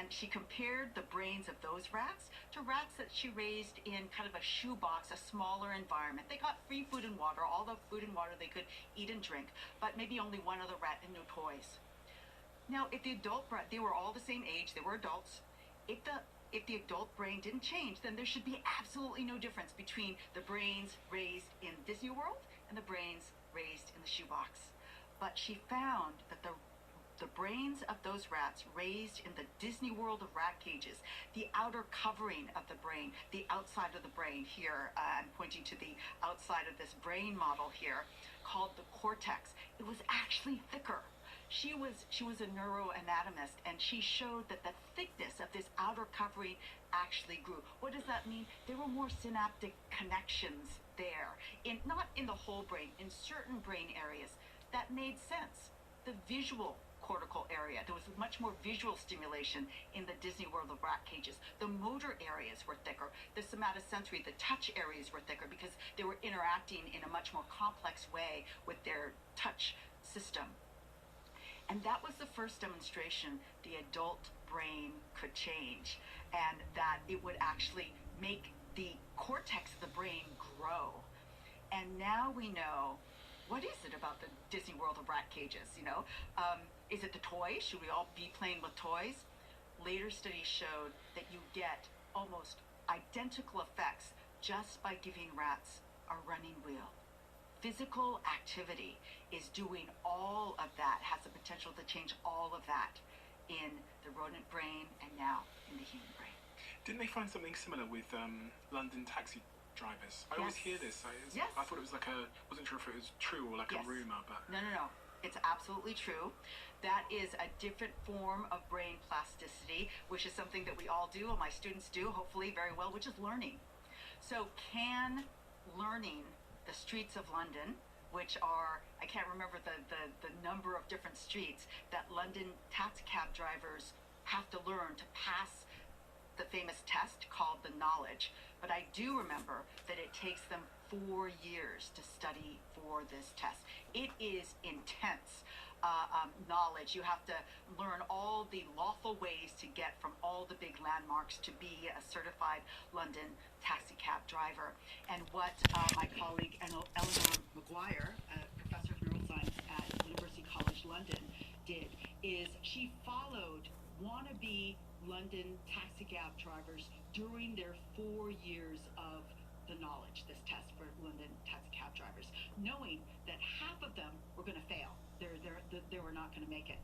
And she compared the brains of those rats to rats that she raised in kind of a shoebox, a smaller environment. They got free food and water, all the food and water they could eat and drink, but maybe only one other rat and no toys. Now, if the adult rat, they were all the same age, they were adults. If the adult brain didn't change, then there should be absolutely no difference between the brains raised in Disney World and the brains raised in the shoebox. But she found that the brains of those rats raised in the Disney World of rat cages, the outer covering of the brain, the outside of the brain here, I'm pointing to the outside of this brain model here, called the cortex. It was actually thicker. She was a neuroanatomist, and she showed that the thickness of this outer covering actually grew. What does that mean? There were more synaptic connections there, not in the whole brain, in certain brain areas. That made sense. The visual cortical area, there was much more visual stimulation in the Disney World of rat cages. The motor areas were thicker. The somatosensory, the touch areas were thicker because they were interacting in a much more complex way with their touch system. And that was the first demonstration the adult brain could change, and that it would actually make the cortex of the brain grow. And now we know, what is it about the Disney World of rat cages, Is it the toys? Should we all be playing with toys? Later studies showed that you get almost identical effects just by giving rats a running wheel. Physical activity is doing all of that, has the potential to change all of that in the rodent brain and now in the human brain. Didn't they find something similar with London taxi drivers? I always hear this. Yes. I thought it was wasn't sure if it was true or a rumor, but... No. It's absolutely true. That is a different form of brain plasticity, which is something that we all do, and my students do, hopefully very well, which is learning. So can learning the streets of London, which are, I can't remember the number of different streets that London taxicab drivers have to learn to pass the famous test called the knowledge. But I do remember that it takes them 4 years to study for this test. It is intense knowledge. You have to learn all the lawful ways to get from all the big landmarks to be a certified London taxicab driver. And what my colleague Eleanor Maguire, professor of neuroscience at University College London, did is she followed wannabe London taxicab drivers during their 4 years of the knowledge, this test for London taxicab drivers, knowing that half of them were going to fail. They were not going to make it.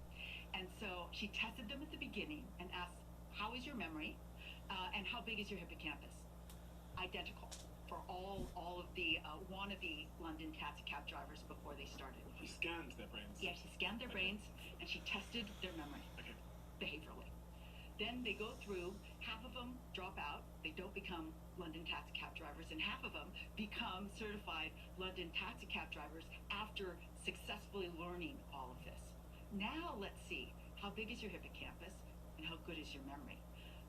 And so she tested them at the beginning and asked, how is your memory? And how big is your hippocampus? Identical for all of the wannabe London taxicab drivers before they started. She scanned their brains? Yeah, she scanned their brains, and she tested their memory behaviorally. Then they go through, half of them drop out, they don't become London taxicab drivers, and half of them become certified London taxicab drivers after successfully learning all of this. Now let's see, how big is your hippocampus and how good is your memory?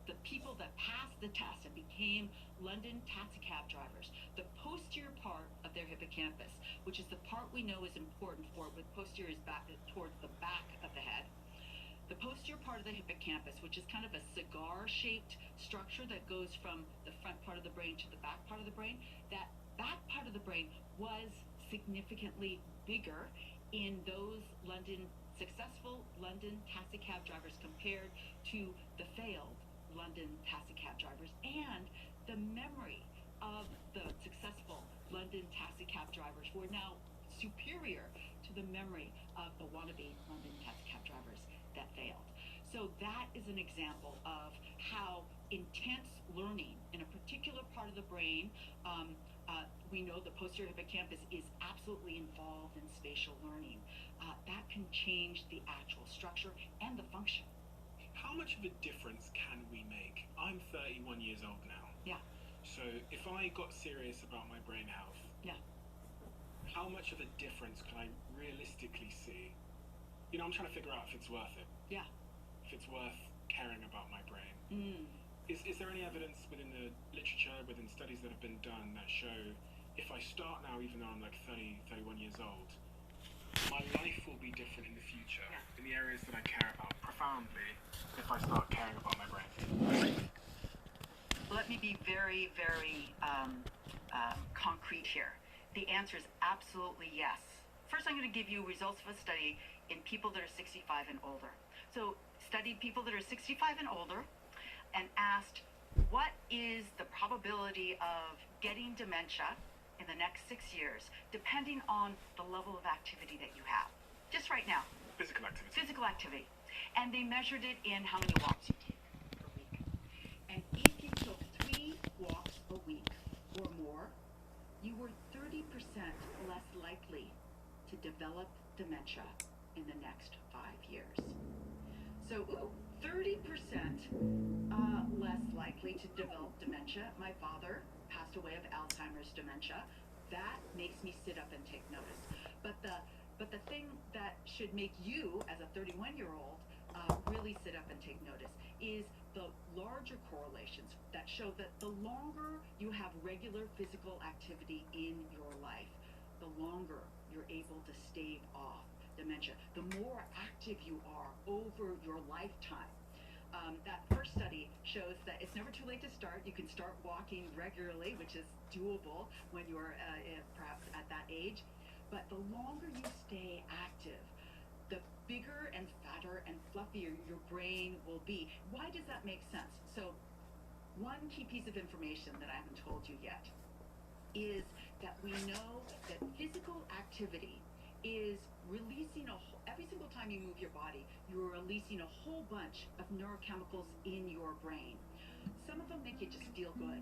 The people that passed the test and became London taxicab drivers, the posterior part of their hippocampus, which is the part we know is important for it, with posterior is back towards the back of the head. The posterior part of the hippocampus, which is kind of a cigar-shaped structure that goes from the front part of the brain to the back part of the brain, that back part of the brain was significantly bigger in those successful London taxicab drivers compared to the failed London taxicab drivers, and the memory of the successful London taxicab drivers were now superior to the memory of the wannabe London taxicab drivers that failed. So that is an example of how intense learning in a particular part of the brain, we know the posterior hippocampus is absolutely involved in spatial learning. That can change the actual structure and the function. How much of a difference can we make? I'm 31 years old now. Yeah. So if I got serious about my brain health, how much of a difference can I realistically see? I'm trying to figure out if it's worth it. Yeah. If it's worth caring about my brain. Is there any evidence within the literature, within studies that have been done that show if I start now, even though I'm like 30, 31 years old, my life will be different in the future in the areas that I care about profoundly if I start caring about my me be very, very concrete here. The answer is absolutely yes. First, I'm going to give you results of a study in people that are 65 and older. So, studied people that are 65 and older and asked, what is the probability of getting dementia in the next 6 years, depending on the level of activity that you have? Just right now. Physical activity. Physical activity. And they measured it in how many walks you take per week. And if you took 3 walks a week or more, you were 30% less likely to develop dementia in the next 5 years. So, 30% less likely to develop dementia. My father passed away of Alzheimer's dementia. That makes me sit up and take notice. But the thing that should make you, as a 31-year-old, really sit up and take notice is the larger correlations that show that the longer you have regular physical activity in your life, the longer you're able to stave off dementia, the more active you are over your lifetime. That first study shows that it's never too late to start. You can start walking regularly, which is doable when you're perhaps at that age. But the longer you stay active, the bigger and fatter and fluffier your brain will be. Why does that make sense? So, one key piece of information that I haven't told you yet is that we know that physical activity is releasing every single time you move your body, you're releasing a whole bunch of neurochemicals in your brain. Some of them make you just feel good.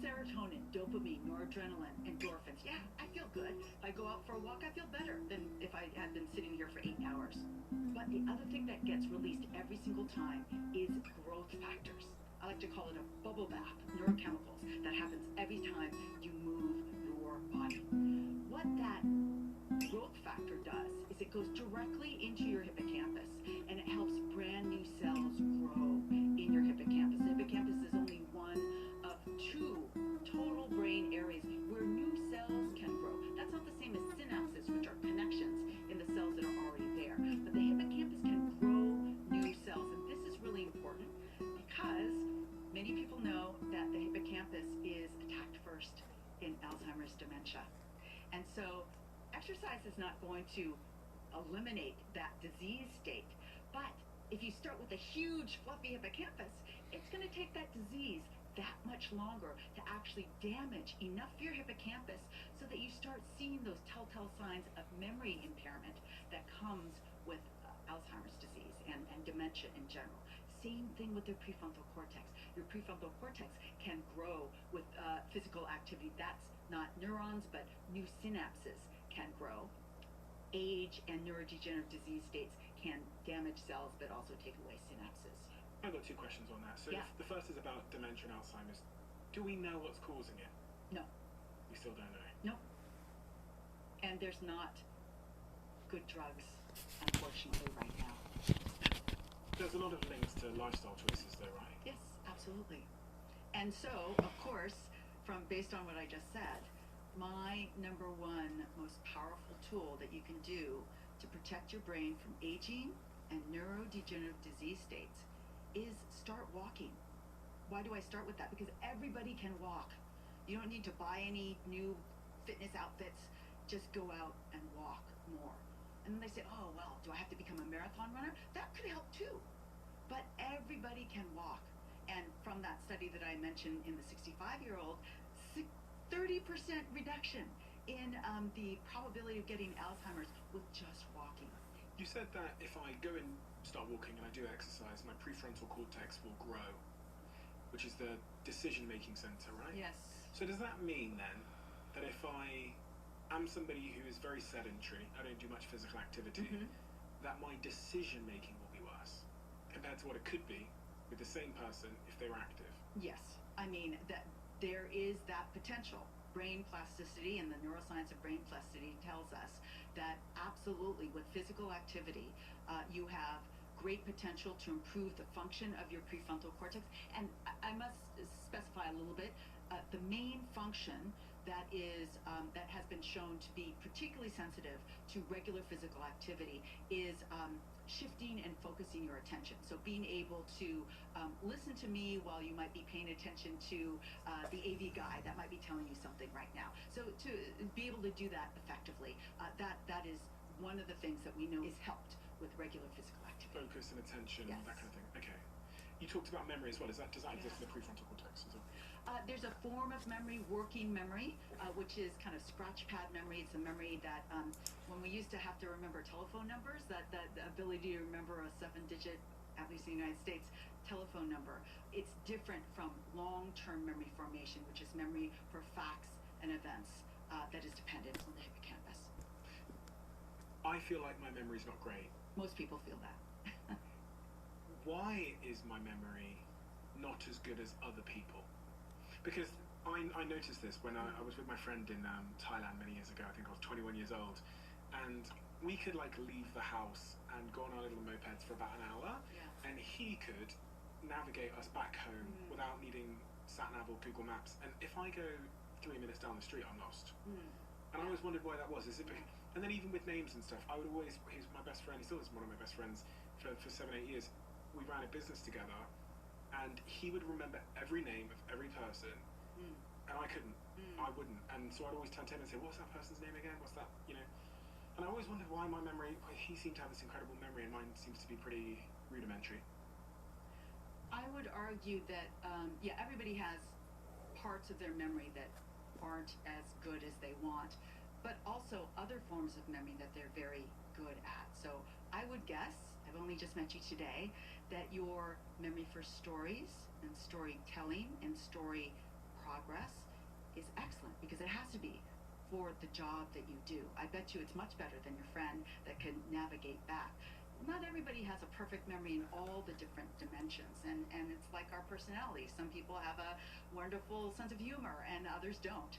Serotonin, dopamine, noradrenaline, endorphins. Yeah, I feel good. If I go out for a walk, I feel better than if I had been sitting here for 8 hours. But the other thing that gets released every single time is growth factors. I like to call it a bubble bath, neurochemicals, that happens every time you move your body. What that growth factor does is it goes directly into your hippocampus and it helps brand new cells grow in your hippocampus. The hippocampus is only one of 2 total brain areas where new cells can grow. That's not the same as synapses, which are connections in the cells that are already there. But the hippocampus can grow new cells, and this is really important because many people know that the hippocampus is attacked first in Alzheimer's dementia. And so exercise is not going to eliminate that disease state, but if you start with a huge fluffy hippocampus, it's going to take that disease that much longer to actually damage enough of your hippocampus so that you start seeing those telltale signs of memory impairment that comes with Alzheimer's disease and dementia in general. Same thing with the prefrontal cortex. Your prefrontal cortex can grow with physical activity. That's not neurons, but new synapses can grow. Age and neurodegenerative disease states can damage cells, but also take away synapses. I've got 2 questions on that. So Yeah. the first is about dementia and Alzheimer's. Do we know what's causing it? No. We still don't know. No. And there's not good drugs, unfortunately, right now. There's a lot of links to lifestyle choices though, right? Yes, absolutely. And so, of course, based on what I just said, my number one most powerful tool that you can do to protect your brain from aging and neurodegenerative disease states is start walking. Why do I start with that? Because everybody can walk. You don't need to buy any new fitness outfits. Just go out and walk more. And then they say, oh, well, do I have to become a marathon runner? That could help too. But everybody can walk. And from that study that I mentioned in the 65-year-old, 30% reduction in the probability of getting Alzheimer's with just walking. You said that if I go and start walking and I do exercise, my prefrontal cortex will grow, which is the decision-making center, right? Yes. So does that mean then that if I am somebody who is very sedentary, I don't do much physical activity, that my decision-making will be worse compared to what it could be with the same person if they were active? Yes. I mean, that there is that potential. Brain plasticity and the neuroscience of brain plasticity tells us that absolutely with physical activity, you have great potential to improve the function of your prefrontal cortex. And I must specify a little bit, the main function that has been shown to be particularly sensitive to regular physical activity is shifting and focusing your attention. So being able to listen to me while you might be paying attention to the AV guy that might be telling you something right now. So to be able to do that effectively, that is one of the things that we know is helped with regular physical activity. Focus and attention, Yes. that kind of thing. Okay. You talked about memory as well. Does that exist in the prefrontal cortex as well? There's a form of memory, working memory, which is kind of scratch pad memory. It's a memory that when we used to have to remember telephone numbers, that the ability to remember a 7-digit, at least in the United States, telephone number. It's different from long-term memory formation, which is memory for facts and events that is dependent on the hippocampus. I feel like my memory's not great. Most people feel that. Why is my memory not as good as other people? Because I noticed this when I was with my friend in Thailand many years ago. I think I was 21 years old, and we could like leave the house and go on our little mopeds for about an hour, and he could navigate us back home without needing sat-nav or Google Maps. And if I go 3 minutes down the street, I'm lost. And I always wondered why that was. And then even with names and stuff, I would always, he's my best friend, he still is one of my best friends for 7-8 years. We ran a business together, and he would remember every name of every person, and I couldn't. I wouldn't. And so I'd always turn to him and say, what's that person's name again? What's that, you know? And I always wondered why my memory, he seemed to have this incredible memory, and mine seems to be pretty rudimentary. I would argue that, everybody has parts of their memory that aren't as good as they want, but also other forms of memory that they're very good at. So I would guess, I've only just met you today, that your memory for stories and storytelling and story progress is excellent, because it has to be for the job that you do. I bet you it's much better than your friend that can navigate back. Not everybody has a perfect memory in all the different dimensions, and it's like our personality. Some people have a wonderful sense of humor and others don't.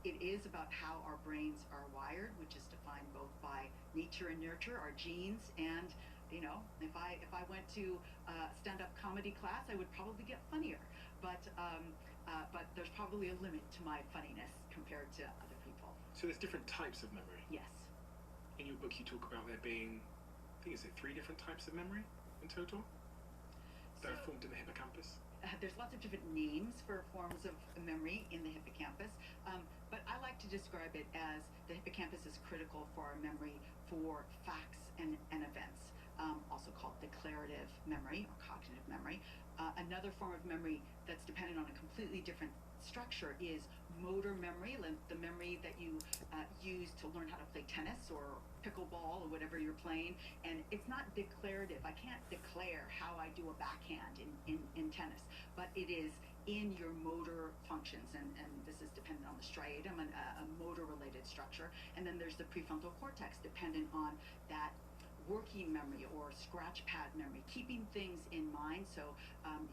It is about how our brains are wired, which is defined both by nature and nurture, our genes, and you know, if I went to stand-up comedy class, I would probably get funnier, but there's probably a limit to my funniness compared to other people. So there's different types of memory. Yes. In your book, you talk about there being, I think, is it 3 different types of memory in total that are formed in the hippocampus? There's lots of different names for forms of memory in the hippocampus, but I like to describe it as the hippocampus is critical for our memory for facts and events, also called declarative memory or cognitive memory. Another form of memory that's dependent on a completely different structure is motor memory, the memory that you use to learn how to play tennis or pickleball or whatever you're playing. And it's not declarative. I can't declare how I do a backhand in tennis, but it is in your motor functions, and this is dependent on the striatum, and a motor related structure. And then there's the prefrontal cortex, dependent on that working memory or scratch pad memory, keeping things in mind. So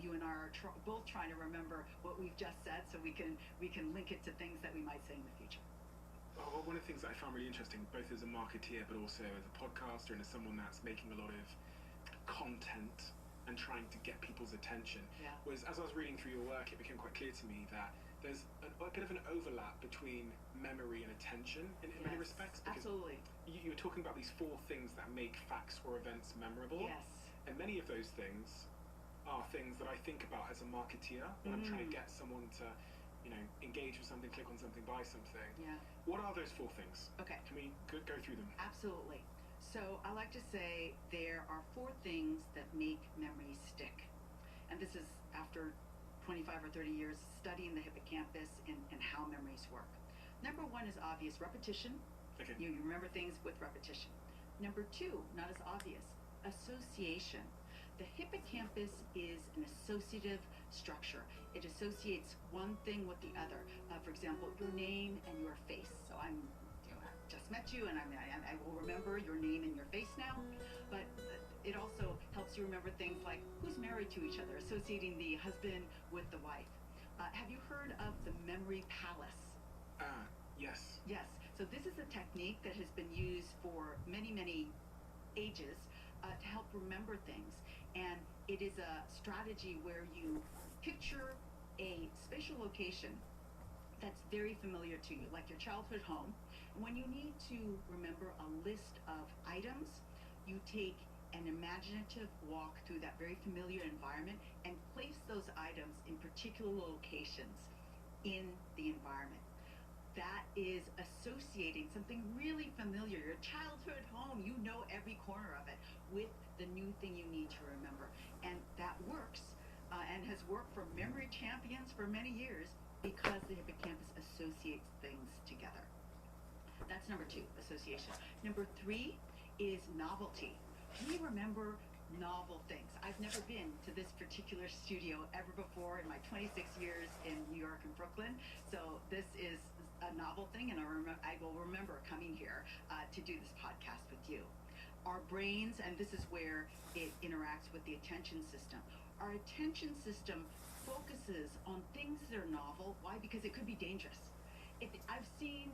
you and I are both trying to remember what we've just said, so we can link it to things that we might say in the future. Well, one of the things that I found really interesting, both as a marketeer but also as a podcaster and as someone that's making a lot of content and trying to get people's attention, was as I was reading through your work, it became quite clear to me that there's a bit of an overlap between memory and attention in many respects. Because absolutely. You were talking about these 4 things that make facts or events memorable. Yes. And many of those things are things that I think about as a marketeer when I'm trying to get someone to, you know, engage with something, click on something, buy something. Yeah. What are those 4 things? Okay. Can we go through them? Absolutely. So I like to say there are 4 things that make memory stick. And this is after 25 or 30 years studying the hippocampus and how memories work. Number 1 is obvious, repetition. Okay. You remember things with repetition. Number 2, not as obvious, association. The hippocampus is an associative structure. It associates one thing with the other. For example, your name and your face. So I just met you, and I will remember your name and your face now. But it also helps you remember things like who's married to each other, associating the husband with the wife. Have you heard of the memory palace? Yes. Yes. So this is a technique that has been used for many, many ages to help remember things. And it is a strategy where you picture a spatial location that's very familiar to you, like your childhood home. And when you need to remember a list of items, you take an imaginative walk through that very familiar environment and place those items in particular locations in the environment. That is associating something really familiar, your childhood home, you know every corner of it, with the new thing you need to remember. And that works and has worked for memory champions for many years because the hippocampus associates things together. That's number 2, association. Number 3 is novelty. We remember novel things. I've never been to this particular studio ever before in my 26 years in New York and Brooklyn, so this is a novel thing, and I will remember coming here to do this podcast with you. Our brains, and this is where it interacts with the attention system. Our attention system focuses on things that are novel. Why? Because it could be dangerous. I've seen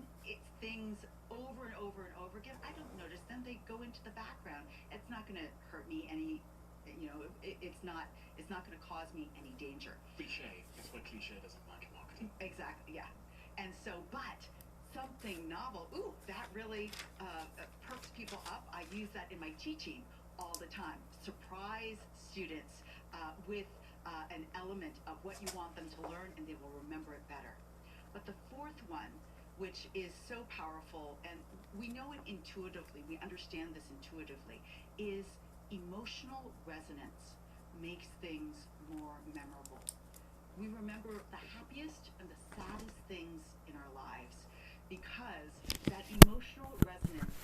things over and over and over again. I don't notice them. They go into the background. It's not going to hurt me any, it's not going to cause me any danger. Cliche. That's why cliche doesn't work in marketing. Exactly, yeah. And so, but something novel, that really perks people up. I use that in my teaching all the time. Surprise students with an element of what you want them to learn, and they will remember it better. But the 4th one, which is so powerful, and we know it intuitively, we understand this intuitively, is emotional resonance makes things more memorable. We remember the happiest and the saddest things in our lives because that emotional resonance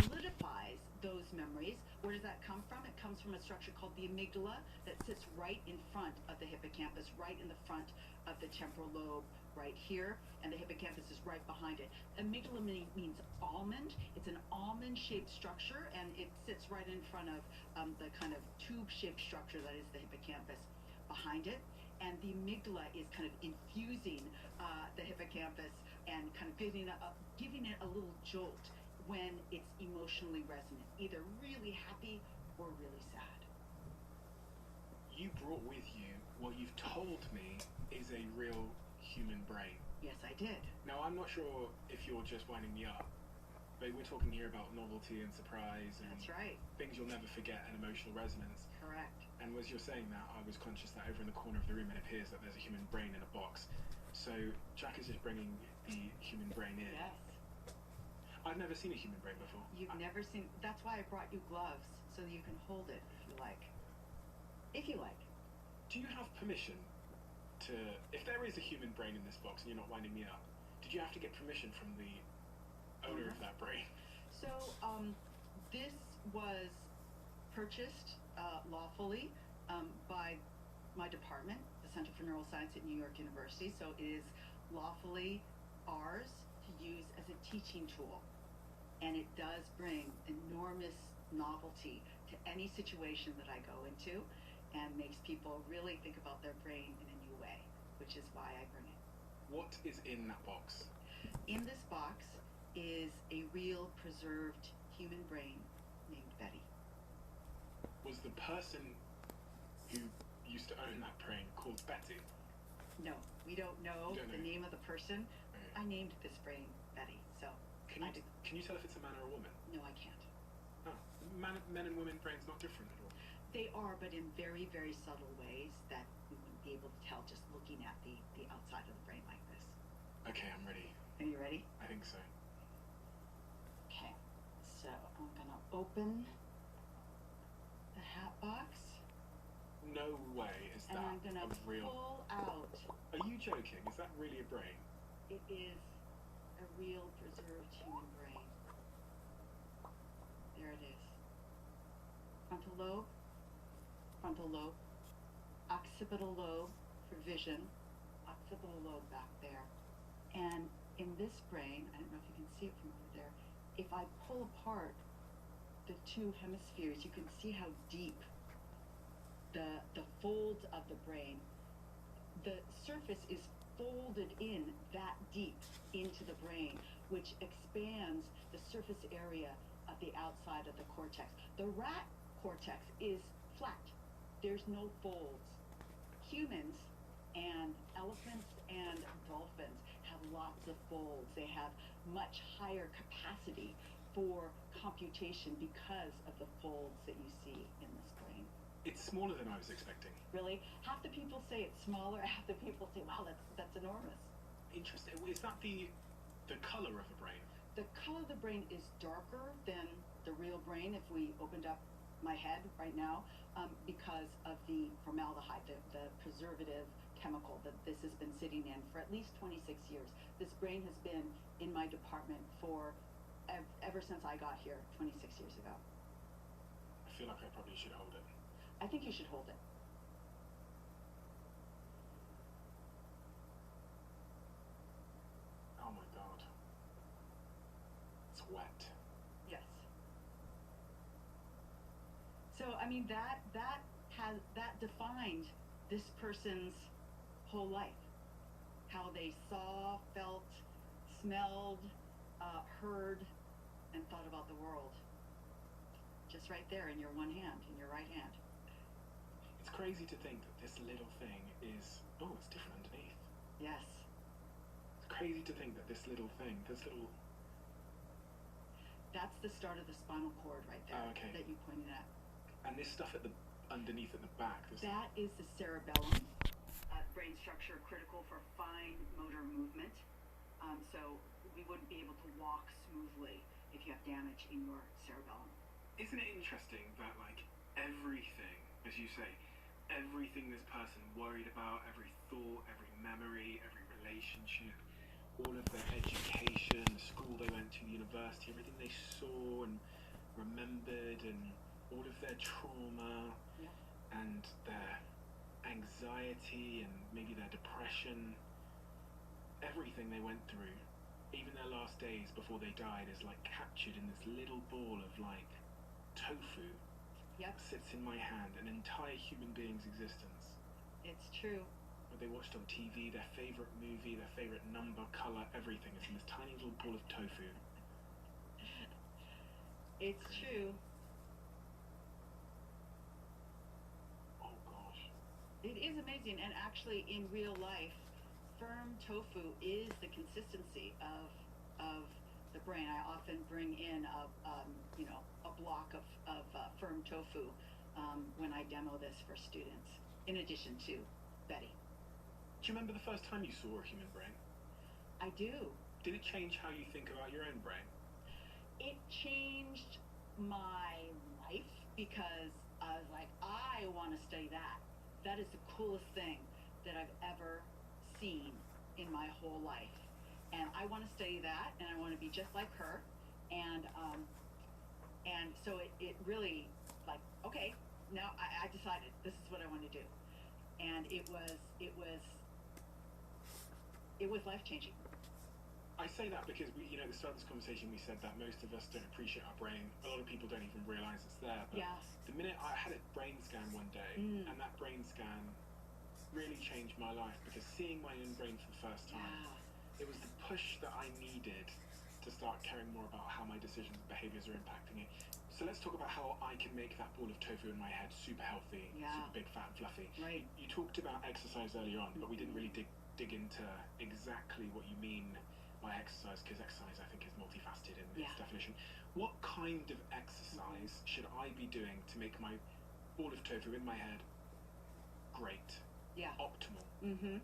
solidifies those memories. Where does that come from? It comes from a structure called the amygdala that sits right in front of the hippocampus, right in the front of the temporal lobe, right here, and the hippocampus is right behind it. Amygdala means almond. It's an almond-shaped structure, and it sits right in front of the kind of tube-shaped structure that is the hippocampus behind it. And the amygdala is kind of infusing the hippocampus and kind of giving it a little jolt when it's emotionally resonant, either really happy or really sad. You brought with you what you've told me is a real human brain. Yes, I did. Now, I'm not sure if you're just winding me up, but we're talking here about novelty and surprise and That's right. things you'll never forget and emotional resonance. Correct. And as you're saying that, I was conscious that over in the corner of the room it appears that there's a human brain in a box. So Jack is just bringing the human brain in. Yes. I've never seen a human brain before. You've never seen, that's why I brought you gloves, so that you can hold it if you like. If you like. Do you have permission to, if there is a human brain in this box and you're not winding me up, did you have to get permission from the owner of that brain? So, this was purchased lawfully by my department, the Center for Neuroscience at New York University, so it is lawfully ours to use as a teaching tool. And it does bring enormous novelty to any situation that I go into and makes people really think about their brain in a new way, which is why I bring it. What is in that box? In this box is a real preserved human brain named Betty. Was the person who used to own that brain called Betty? No, we don't know the name of the person. Okay. I named this brain Betty, so. Can you tell if it's a man or a woman? No, I can't. Oh, men and women brains not different at all? They are, but in very, very subtle ways that we wouldn't be able to tell just looking at the outside of the brain like this. Okay, I'm ready. Are you ready? I think so. Okay, so I'm gonna open the hat box. No way is and that I'm gonna a real... pull out. Are you joking? Is that really a brain? It is a real preserved human brain. There it is. Frontal lobe, occipital lobe for vision, occipital lobe back there. And in this brain, I don't know if you can see it from over there, if I pull apart the two hemispheres, you can see how deep the folds of the brain, the surface is folded in that deep into the brain, which expands the surface area of the outside of the cortex. The rat cortex is flat. There's no folds. Humans and elephants and dolphins have lots of folds. They have much higher capacity for computation because of the folds that you see in this brain. It's smaller than I was expecting. Really? Half the people say it's smaller, half the people say, wow, that's enormous. Interesting. Is that the color of the brain? The color of the brain is darker than the real brain if we opened up my head right now, because of the formaldehyde, the preservative chemical that this has been sitting in for at least 26 years. This brain has been in my department for ever since I got here 26 years ago. I feel like I probably should hold it. I think you should hold it. Oh my God. It's wet. Yes. So I mean that defined this person's whole life. How they saw, felt, smelled, heard, and thought about the world. Just right there in your one hand, in your right hand. It's crazy to think that this little thing is, oh, it's different underneath. Yes. It's crazy to think that this little thing, That's the start of the spinal cord right there. Oh, okay. That you pointed at. And this stuff underneath at the back. That is the cerebellum, brain structure critical for fine motor movement. So we wouldn't be able to walk smoothly if you have damage in your cerebellum. Isn't it interesting that, like, everything, as you say, everything this person worried about, every thought, every memory, every relationship, all of their education, the school they went to, university, everything they saw and remembered, and all of their trauma, yeah, and their anxiety and maybe their depression, everything they went through, even their last days before they died, is like captured in this little ball of like tofu. Yep. That sits in my hand, an entire human being's existence. It's true. What they watched on TV, their favorite movie, their favorite number, color, everything is in this tiny little ball of tofu. It's true. Oh gosh. It is amazing, and actually, in real life, firm tofu is the consistency of the brain. I often bring in a block of firm tofu when I demo this for students. In addition to Betty. Do you remember the first time you saw a human brain? I do. Did it change how you think about your own brain? It changed my life because I was like, I want to study that. That is the coolest thing that I've ever seen in my whole life. And I want to study that, and I want to be just like her. And so it really, like, okay, now I decided this is what I want to do. And it was life-changing. I say that because we, at the start of this conversation, we said that most of us don't appreciate our brain. A lot of people don't even realize it's there. But Yeah. the minute I had a brain scan one day, and that brain scan really changed my life, because seeing my own brain for the first time, Yeah. it was the push that I needed to start caring more about how my decisions and behaviors are impacting it. So let's talk about how I can make that ball of tofu in my head super healthy, Yeah. super big, fat, and fluffy. Right. You talked about exercise earlier on, but we didn't really dig into exactly what you mean by exercise, because exercise, I think, is multifaceted in Yeah. its definition. What kind of exercise should I be doing to make my ball of tofu in my head great, Yeah. optimal? Mm-hmm.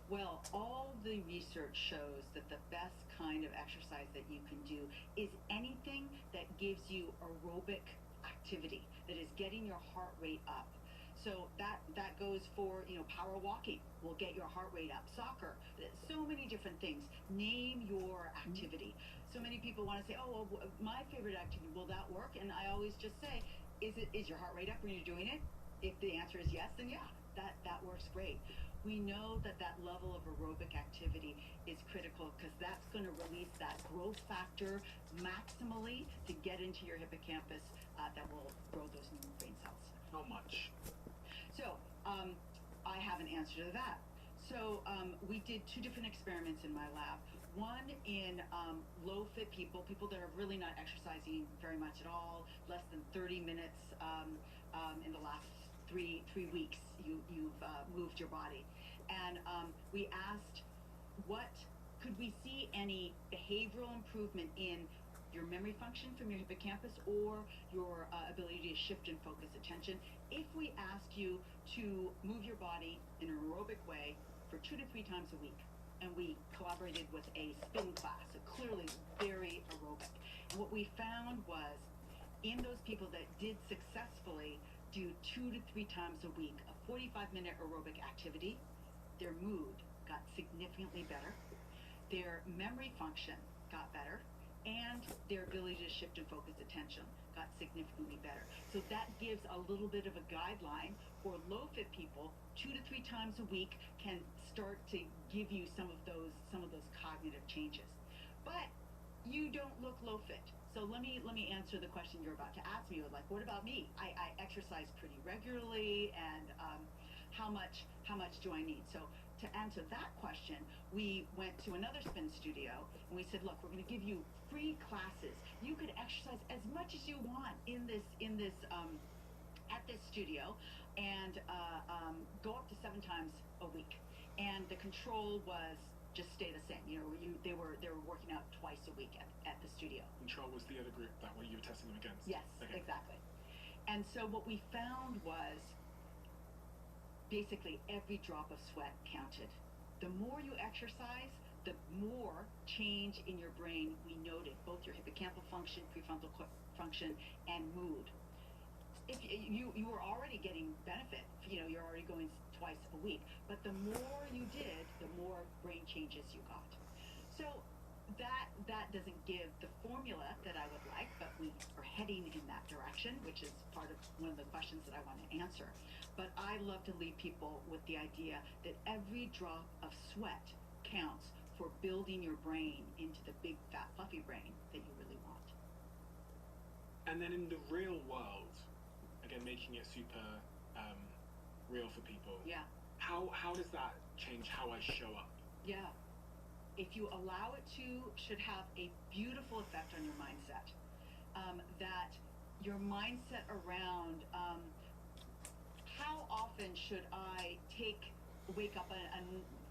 Well, all the research shows that the best kind of exercise that you can do is anything that gives you aerobic activity, that is getting your heart rate up. So that goes for, power walking will get your heart rate up. Soccer, so many different things. Name your activity. So many people want to say, oh, well, my favorite activity, will that work? And I always just say, is your heart rate up when you're doing it? If the answer is yes, then yeah, that works great. We know that level of aerobic activity is critical because that's going to release that growth factor maximally to get into your hippocampus that will grow those new brain cells. Not much. So I have an answer to that. So we did 2 different experiments in my lab. One in low-fit people that are really not exercising very much at all, less than 30 minutes in the last three weeks you've moved your body. And we asked, could we see any behavioral improvement in your memory function from your hippocampus or your ability to shift and focus attention. If we ask you to move your body in an aerobic way for 2 to 3 times a week, and we collaborated with a spin class, so clearly very aerobic. And what we found was in those people that did successfully do 2 to 3 times a week a 45-minute aerobic activity, their mood got significantly better, their memory function got better, and their ability to shift and focus attention got significantly better. So that gives a little bit of a guideline for low-fit people. 2 to 3 times a week can start to give you some of those cognitive changes. But you don't look low-fit. So let me answer the question you're about to ask me. Like, what about me? I exercise pretty regularly, and how much do I need? So to answer that question, we went to another spin studio and we said, look, we're going to give you free classes. You could exercise as much as you want in this at this studio, and go up to 7 times a week. And the control was just stay the same. You know, they were working out twice a week at the studio. Control was the other group that you were testing them against? Yes, okay. Exactly. And so what we found was basically every drop of sweat counted. The more you exercise, the more change in your brain we noted, both your hippocampal function, prefrontal function, and mood. If you were already getting benefit, you know, you're already going twice a week, but the more you did, the more brain changes you got. So that doesn't give the formula that I would like, but we are heading in that direction, which is part of one of the questions that I want to answer. But I love to leave people with the idea that every drop of sweat counts for building your brain into the big, fat, fluffy brain that you really want. And then in the real world, again, making it super real for people. Yeah. How does that change how I show up? Yeah. If you allow it to, should have a beautiful effect on your mindset. That your mindset around how often should I wake up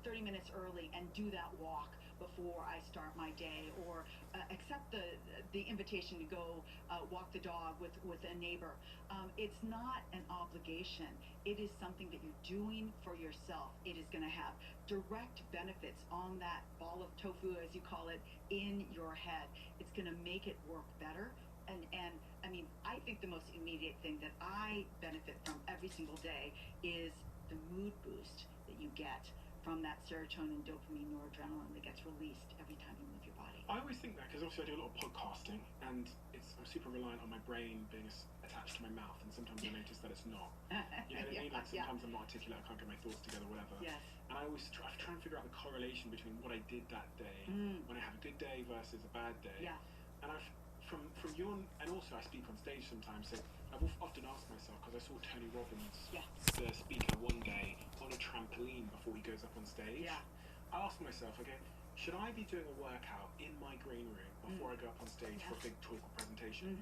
30 minutes early and do that walk before I start my day, or accept the invitation to go walk the dog with a neighbor. It's not an obligation. It is something that you're doing for yourself. It is going to have direct benefits on that ball of tofu, as you call it, in your head. It's going to make it work better. And I mean, I think the most immediate thing that I benefit from every single day is the mood boost that you get from that serotonin, dopamine, noradrenaline that gets released every time you move your body. I always think that because obviously I do a lot of podcasting, and I'm super reliant on my brain being attached to my mouth, and sometimes I notice that it's not. You know what I mean? Like sometimes I'm not articulate, I can't get my thoughts together, whatever. Yes. And I always try and figure out the correlation between what I did that day, when I have a good day versus a bad day. Yeah. And from your, and also I speak on stage sometimes, so I've often asked myself, because I saw Tony Robbins, the speaker, one day on a trampoline before he goes up on stage. Yeah. I asked myself, okay, should I be doing a workout in my green room before I go up on stage for a big talk or presentation?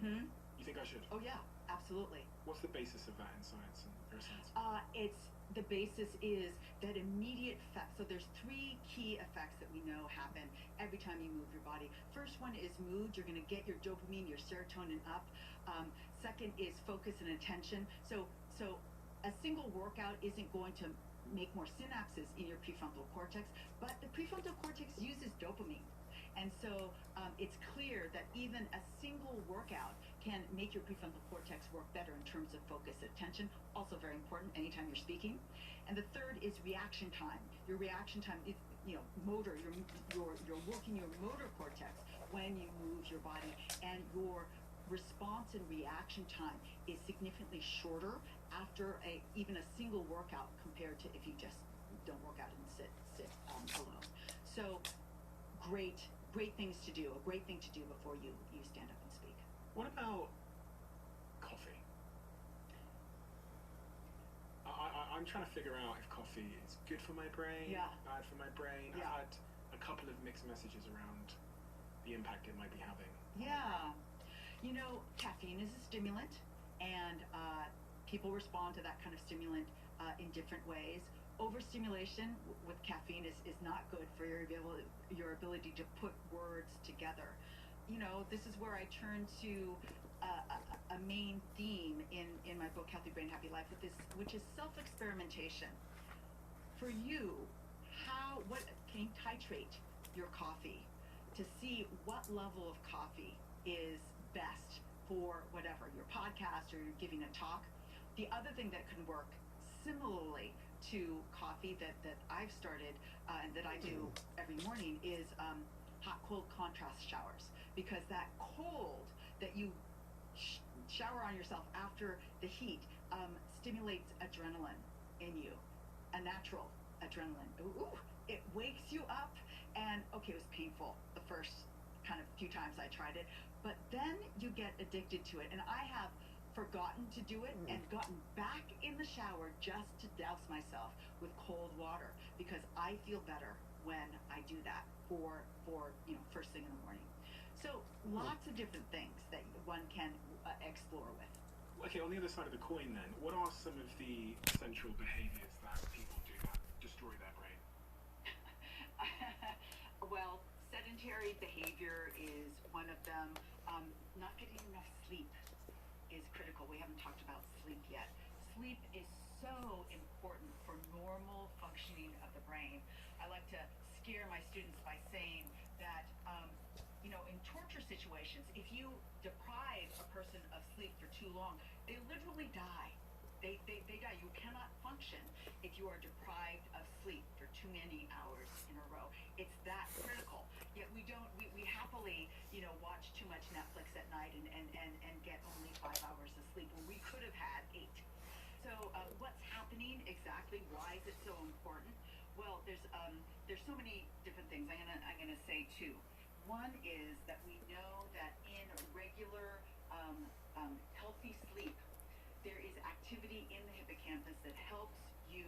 You think I should? Oh yeah, absolutely. What's the basis of that in science and neuroscience? The basis is that immediate effect. So there's 3 key effects that we know happen every time you move your body. First one is mood. You're going to get your dopamine, your serotonin up. Second is focus and attention. So a single workout isn't going to make more synapses in your prefrontal cortex, but the prefrontal cortex uses dopamine. And so it's clear that even a single workout can make your prefrontal cortex work better in terms of focus, attention, also very important anytime you're speaking. And the third is reaction time. Your reaction time is, motor. You're working your motor cortex when you move your body, and your response and reaction time is significantly shorter after even a single workout compared to if you just don't work out and sit alone. So great things to do, a great thing to do before you stand up and speak. What about coffee? I'm trying to figure out if coffee is good for my brain, bad for my brain. Yeah. I've had a couple of mixed messages around the impact it might be having. Yeah. Caffeine is a stimulant, and people respond to that kind of stimulant in different ways. Overstimulation with caffeine is not good for your ability to put words together. this is where I turn to a main theme in my book, Healthy Brain, Happy Life, which is self-experimentation. For you, what can you titrate your coffee to see what level of coffee is best for whatever, your podcast or you're giving a talk. The other thing that can work similarly to coffee that I've started and that I do every morning is hot-cold contrast showers, because that cold that you shower on yourself after the heat stimulates adrenaline in you, a natural adrenaline. Ooh, it wakes you up, and okay, it was painful the first kind of few times I tried it, but then you get addicted to it, and I have forgotten to do it and gotten back in the shower just to douse myself with cold water, because I feel better when I do that for first thing in the morning. So lots of different things that one can explore with. Okay, on the other side of the coin then, what are some of the central behaviors that people do that destroy their brain? Well, sedentary behavior is one of them. Not getting enough sleep is critical. We haven't talked about sleep yet. Sleep is so important for normal functioning of the brain. I like to scare my students by saying that, in torture situations, if you deprive a person of sleep for too long, they literally die. They die. You cannot function if you are deprived of sleep for too many hours in a row. It's that critical. Yet we happily, watch too much Netflix at night and get only 5 hours of sleep when we could have had 8. So what's happening exactly? Why is it so important? Well, there's so many different things. I'm gonna say two. One is that we know that in regular healthy sleep, there is activity in the hippocampus that helps you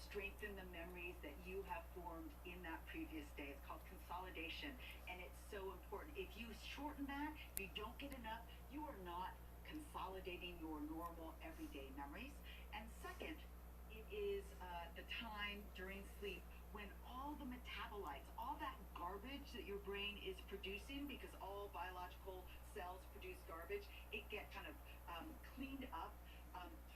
strengthen the memories that you have formed in that previous day. It's called consolidation, and it's so important. If you shorten that, if you don't get enough, you are not consolidating your normal everyday memories. And second, it is the time during sleep when all the metabolites, all that garbage that your brain is producing, because all biological cells produce garbage, it gets kind of cleaned up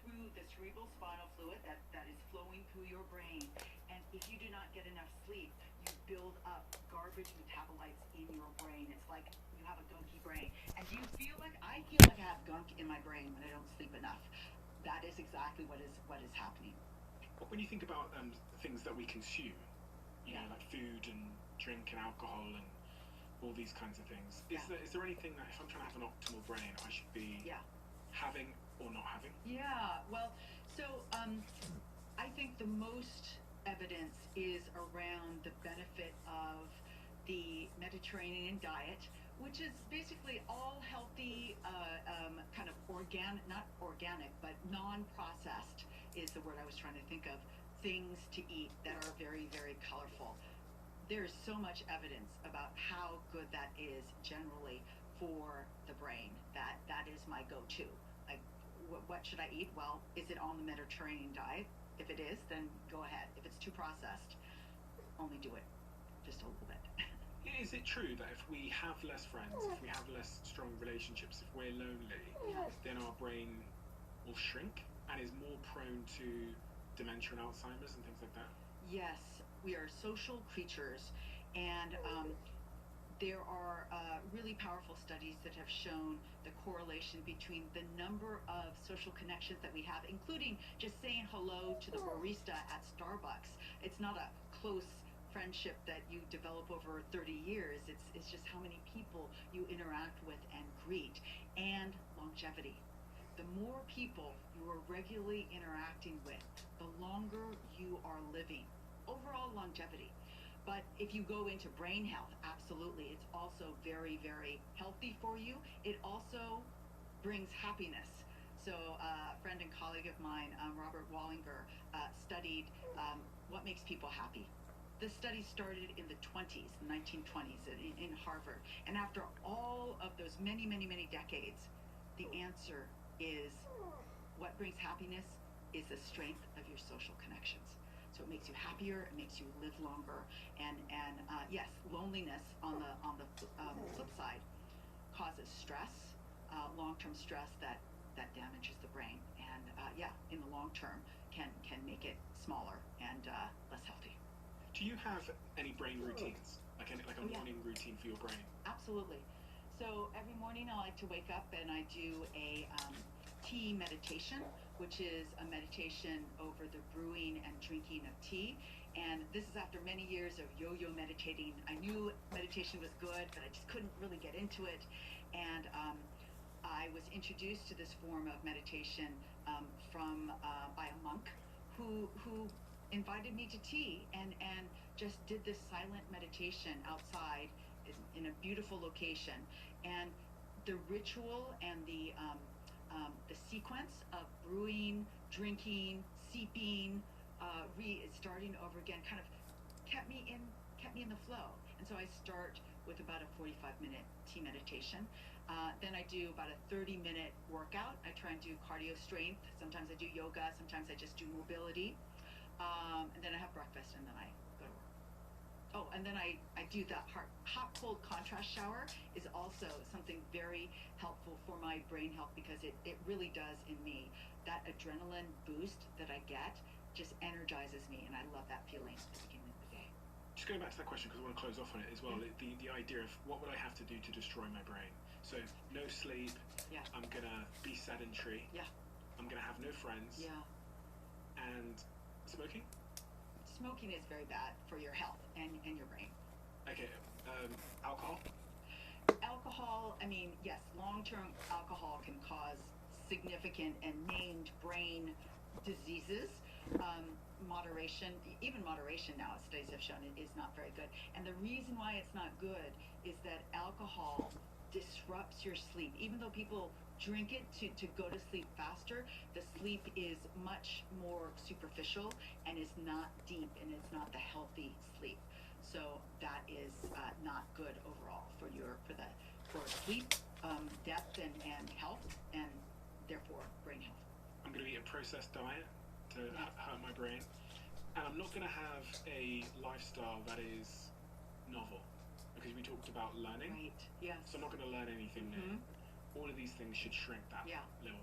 through the cerebral spinal fluid that is flowing through your brain. And if you do not get enough sleep, you build up garbage metabolites in your brain. It's like you have a gunky brain. And do you feel like I have gunk in my brain when I don't sleep enough? That is exactly what is happening. When you think about things that we consume, like food and drink and alcohol and all these kinds of things, is there anything that if I'm trying to have an optimal brain, I should be having or not having? Yeah, well, so I think the most evidence is around the benefit of the Mediterranean diet, which is basically all healthy, kind of not organic, but non-processed is the word I was trying to think of, things to eat that are very, very colorful. There's so much evidence about how good that is generally for the brain. That is my go-to. Like, what should I eat? Well, is it on the Mediterranean diet? If it is, then go ahead. If it's too processed, only do it just a little bit. Is it true that if we have less friends, if we have less strong relationships, if we're lonely, then our brain will shrink and is more prone to dementia and Alzheimer's and things like that? Yes, we are social creatures, and there are really powerful studies that have shown the correlation between the number of social connections that we have, including just saying hello to the barista at Starbucks. It's not a close friendship that you develop over 30 years. It's just how many people you interact with and greet. And longevity. The more people you are regularly interacting with, the longer you are living. Overall longevity. But if you go into brain health, absolutely, it's also very, very healthy for you. It also brings happiness. So a friend and colleague of mine, Robert Wallinger, studied what makes people happy. The study started in the 20s, the 1920s in Harvard. And after all of those many, many, many decades, the answer is what brings happiness is the strength of your social connections. So it makes you happier, it makes you live longer, and yes, loneliness on the flip side causes stress, long-term stress that damages the brain, and in the long term can make it smaller and less healthy. Do you have any brain routines, like a morning routine for your brain? Absolutely. So every morning I like to wake up and I do a tea meditation, which is a meditation over the brewing and drinking of tea. And this is after many years of yo-yo meditating. I knew meditation was good, but I just couldn't really get into it. And I was introduced to this form of meditation by a monk who invited me to tea and just did this silent meditation outside in a beautiful location. And the ritual and the sequence of brewing, drinking, seeping, starting over again kind of kept me in the flow. And so I start with about a 45-minute tea meditation. Then I do about a 30-minute workout. I try and do cardio strength. Sometimes I do yoga. Sometimes I just do mobility. And then I have breakfast, and then I go to work. Oh, and then I do that hot-cold contrast shower is also something very helpful for my brain health, because it really does in me. That adrenaline boost that I get just energizes me, and I love that feeling at the beginning of the day. Just going back to that question, because I want to close off on it as well, the idea of what would I have to do to destroy my brain? So no sleep, I'm going to be sedentary, I'm going to have no friends, and smoking? Smoking is very bad for your health and your brain. Okay, alcohol? Alcohol, I mean, yes, long-term alcohol can cause significant and named brain diseases. Moderation, even moderation now, studies have shown it is not very good. And the reason why it's not good is that alcohol disrupts your sleep. Even though people drink it to go to sleep faster, the sleep is much more superficial and is not deep, and it's not the healthy sleep. So that is not good overall for sleep, depth and health, and therefore brain health. I'm going to eat a processed diet to hurt my brain, and I'm not going to have a lifestyle that is novel, because we talked about learning. Right. Yes. So I'm not going to learn anything new. All of these things should shrink that little.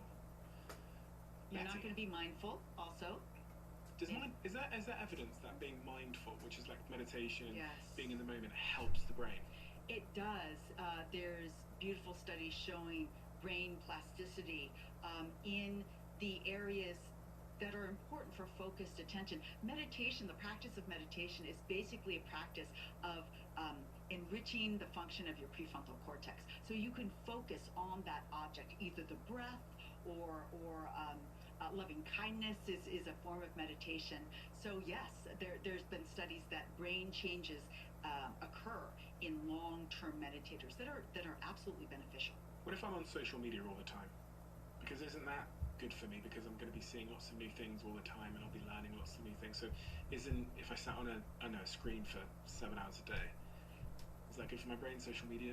You're not going to be mindful also. Is that evidence that being mindful, which is like meditation, being in the moment, helps the brain? It does. There's beautiful studies showing brain plasticity in the areas that are important for focused attention. Meditation, the practice of meditation, is basically a practice of enriching the function of your prefrontal cortex, so you can focus on that object, either the breath or loving kindness is a form of meditation. So yes, there's been studies that brain changes occur in long-term meditators that are absolutely beneficial. What if I'm on social media all the time? Because isn't that good for me? Because I'm going to be seeing lots of new things all the time, and I'll be learning lots of new things. So if I sat on a screen for 7 hours a day, is that good for my brain, social media?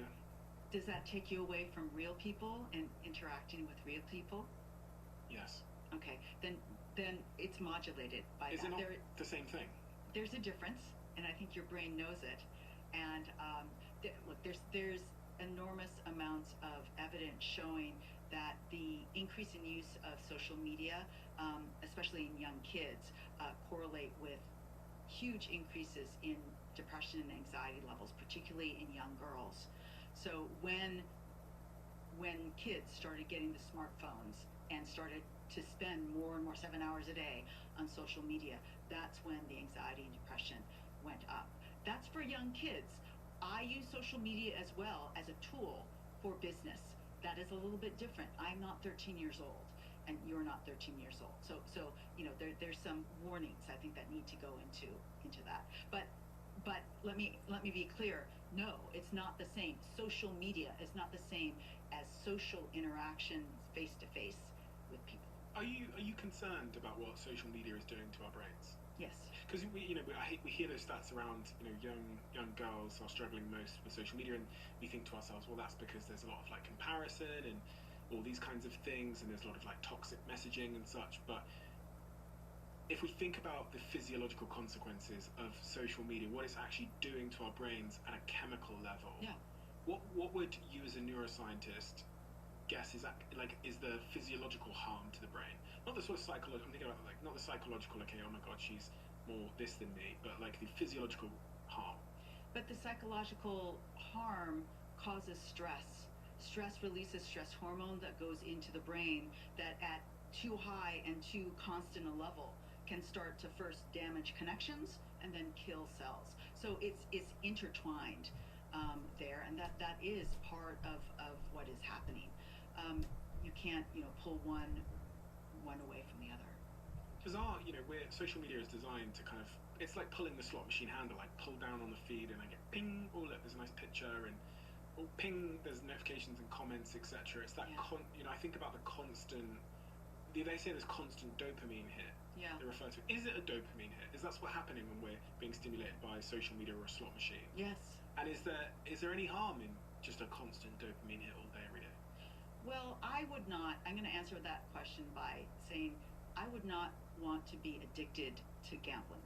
Does that take you away from real people and interacting with real people? Yes. Okay, then it's modulated by that. Is it not the same thing? There's a difference, and I think your brain knows it. And look, there's enormous amounts of evidence showing that the increase in use of social media, especially in young kids, correlate with huge increases in depression and anxiety levels, particularly in young girls. So when kids started getting the smartphones and started to spend more and more 7 hours a day on social media, that's when the anxiety and depression went up. That's for young kids. I use social media as well as a tool for business. That is a little bit different. I'm not 13 years old, and you're not 13 years old. So there's some warnings, I think, that need to go into that. But let me be clear. No, it's not the same. Social media is not the same as social interactions face to face with people. Are you concerned about what social media is doing to our brains? Yes. Because we hear those stats around young girls are struggling most with social media, and we think to ourselves, well, that's because there's a lot of like comparison and all these kinds of things, and there's a lot of like toxic messaging and such. But if we think about the physiological consequences of social media, what it's actually doing to our brains at a chemical level, What would you as a neuroscientist guess is that like is the physiological harm to the brain? Not the sort of psychological. I'm thinking about like not the psychological. Okay, oh my God, she's more this than me, but like the physiological harm. But the psychological harm causes stress. Stress releases stress hormone that goes into the brain that at too high and too constant a level can start to first damage connections and then kill cells. So it's intertwined there, and that is part of what is happening. You can't pull one away from the other. Because where social media is designed to kind of, it's like pulling the slot machine handle, like pull down on the feed and I get ping, oh look, there's a nice picture, and oh ping, there's notifications and comments, etc. It's that I think about the constant. They say there's constant dopamine hit. Yeah. They refer to it. Is it a dopamine hit? Is that what's happening when we're being stimulated by social media or a slot machine? Yes. And is there any harm in just a constant dopamine hit all day, every day? Well, I would not. I'm going to answer that question by saying I would not want to be addicted to gambling.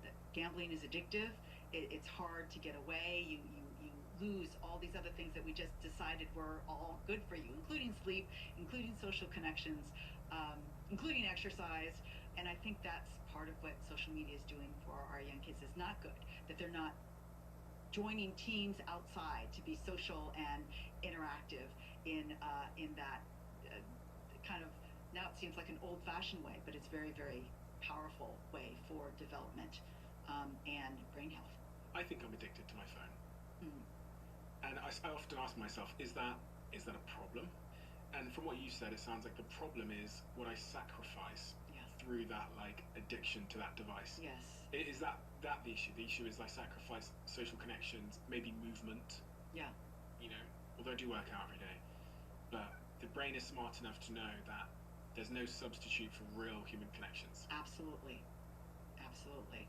That gambling is addictive. It's hard to get away. You lose all these other things that we just decided were all good for you, including sleep, including social connections, including exercise. And I think that's part of what social media is doing for our young kids is not good. That they're not joining teams outside to be social and interactive in that kind of, now it seems like an old-fashioned way, but it's very, very powerful way for development and brain health. I think I'm addicted to my phone. Mm. And I often ask myself, is that a problem? And from what you said, it sounds like the problem is what I sacrifice through that like addiction to that device. Yes. Is that the issue? The issue is I sacrifice social connections, maybe movement. Yeah. Although I do work out every day, but the brain is smart enough to know that there's no substitute for real human connections. Absolutely. Absolutely.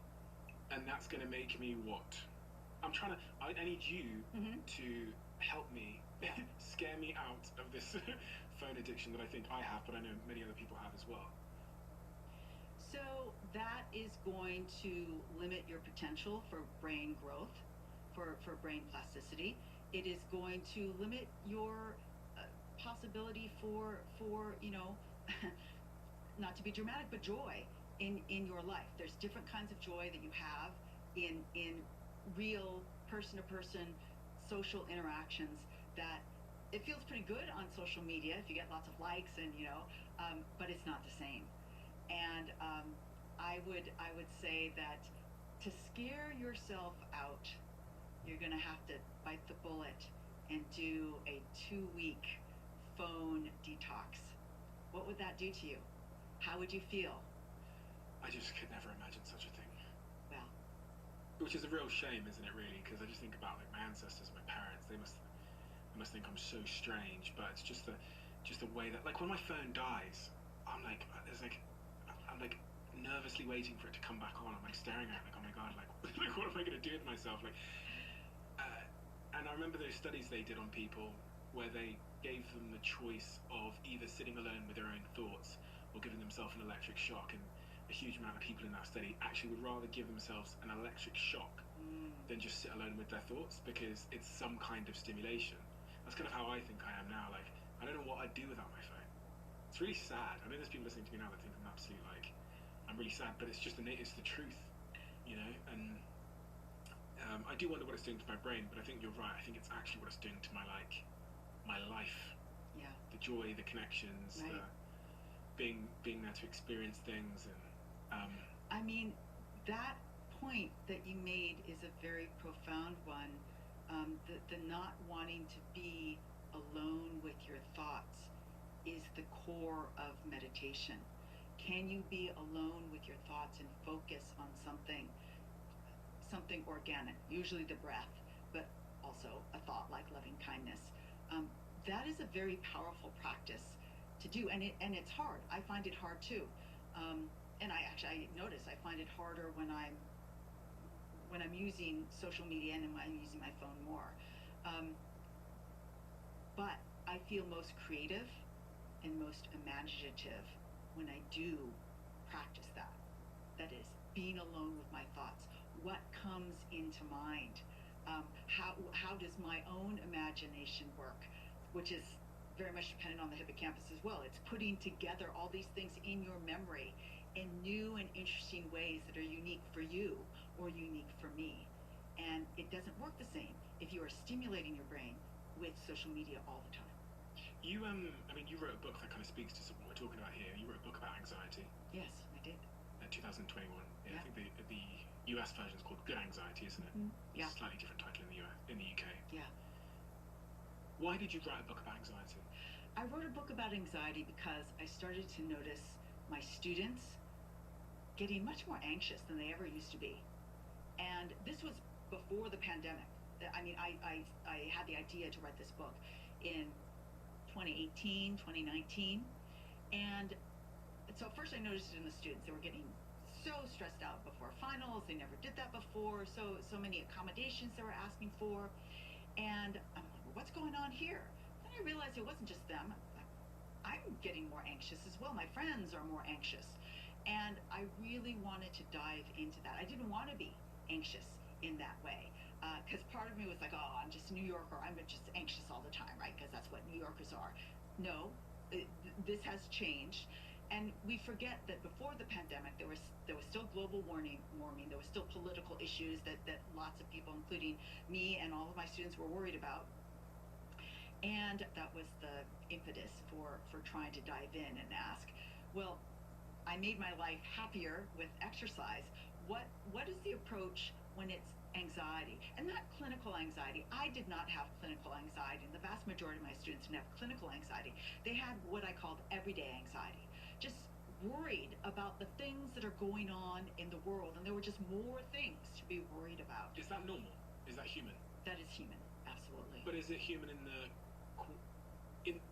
And that's going to make me what? I need you to help me scare me out of this phone addiction that I think I have, but I know many other people have as well. So that is going to limit your potential for brain growth, for brain plasticity. It is going to limit your possibility for not to be dramatic, but joy in your life. There's different kinds of joy that you have in real person-to-person social interactions that it feels pretty good on social media if you get lots of likes and but it's not the same. And I would say that to scare yourself out, you're going to have to bite the bullet and do a 2-week phone detox. What would that do to you? How would you feel? I just could never imagine such a thing. Well, which is a real shame, isn't it? Really, because I just think about like my ancestors, my parents. They must think I'm so strange, but it's just the way that like when my phone dies, I'm like nervously waiting for it to come back on. I'm like staring at it, like, oh my God, like what am I going to do with myself? Like, and I remember those studies they did on people where they gave them the choice of either sitting alone with their own thoughts or giving themselves an electric shock, and a huge amount of people in that study actually would rather give themselves an electric shock than just sit alone with their thoughts, because it's some kind of stimulation. That's kind of how I think I am now. Like, I don't know what I'd do without my phone. It's really sad. I know there's people listening to me now that think I'm absolutely like, I'm really sad, but it's just it's the truth, and I do wonder what it's doing to my brain, but I think you're right. I think it's actually what it's doing to my life. Yeah. The joy, the connections, right. Being there to experience things, and I mean, that point that you made is a very profound one. The not wanting to be alone with your thoughts is the core of meditation. Can you be alone with your thoughts and focus on something organic, usually the breath, but also a thought like loving kindness? That is a very powerful practice to do, and it's hard. I find it hard too, and I notice I find it harder when I'm using social media and when I'm using my phone more. But I feel most creative and most imaginative when I do practice that. That is, being alone with my thoughts. What comes into mind? How does my own imagination work, which is very much dependent on the hippocampus as well. It's putting together all these things in your memory in new and interesting ways that are unique for you or unique for me. And it doesn't work the same if you are stimulating your brain with social media all the time. You I mean, you wrote a book that kind of speaks to what we're talking about here. You wrote a book about anxiety. Yes, I did. 2021. Yeah. I think the US version is called Good Anxiety, isn't it? Yeah. It's a slightly different title in the UK. Yeah. Why did you write a book about anxiety? I wrote a book about anxiety because I started to notice my students getting much more anxious than they ever used to be. And this was before the pandemic. I mean, I had the idea to write this book in 2018, 2019. And so first I noticed it in the students. They were getting so stressed out before finals. They never did that before. So many accommodations they were asking for. And I'm like, well, what's going on here? Then I realized it wasn't just them. I'm getting more anxious as well. My friends are more anxious. And I really wanted to dive into that. I didn't want to be anxious in that way. Because part of me was like, oh, I'm just a New Yorker. I'm just anxious all the time, right? Because that's what New Yorkers are. No, this has changed. And we forget that before the pandemic, there was still global warming. There was still political issues that lots of people, including me and all of my students, were worried about. And that was the impetus for trying to dive in and ask, well, I made my life happier with exercise. What is the approach when it's anxiety? And not clinical anxiety. I did not have clinical anxiety, and the vast majority of my students didn't have clinical anxiety. They had what I called everyday anxiety. Just worried about the things that are going on in the world, and there were just more things to be worried about. Is that normal? Is that human? That is human, absolutely. But is it human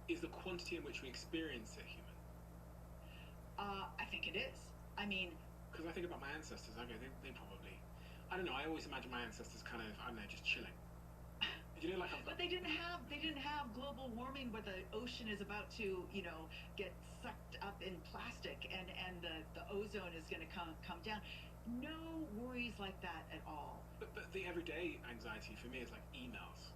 is the quantity in which we experience it human? I think it is. I mean, because I think about my ancestors. Okay, they probably, I don't know. I always imagine my ancestors kind of, I don't know, just chilling. You know, like but they didn't have global warming where the ocean is about to, get sucked up in plastic and the ozone is going to come down. No worries like that at all. But the everyday anxiety for me is like emails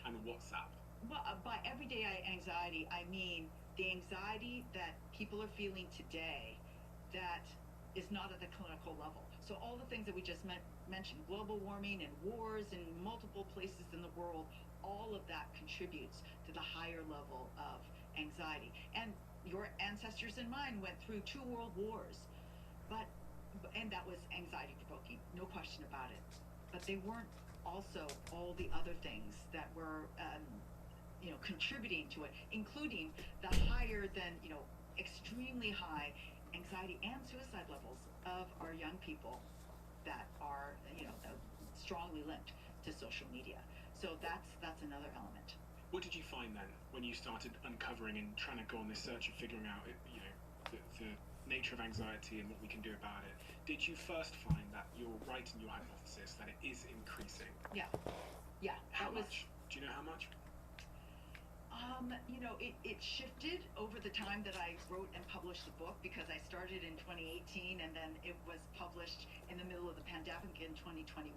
and WhatsApp. Well, by everyday anxiety, I mean the anxiety that people are feeling today that is not at the clinical level. So all the things that we just mentioned, global warming and wars in multiple places in the world, all of that contributes to the higher level of anxiety. And your ancestors and mine went through 2 world wars, and that was anxiety provoking, no question about it. But they weren't also all the other things that were contributing to it, including the higher than extremely high anxiety and suicide levels of our young people that are strongly linked to social media. So that's another element. What did you find then when you started uncovering and trying to go on this search and figuring out the nature of anxiety and what we can do about it? Did you first find that you're right in your hypothesis that it is increasing? Yeah. How much? Do you know how much? It shifted over the time that I wrote and published the book, because I started in 2018 and then it was published in the middle of the pandemic in 2021,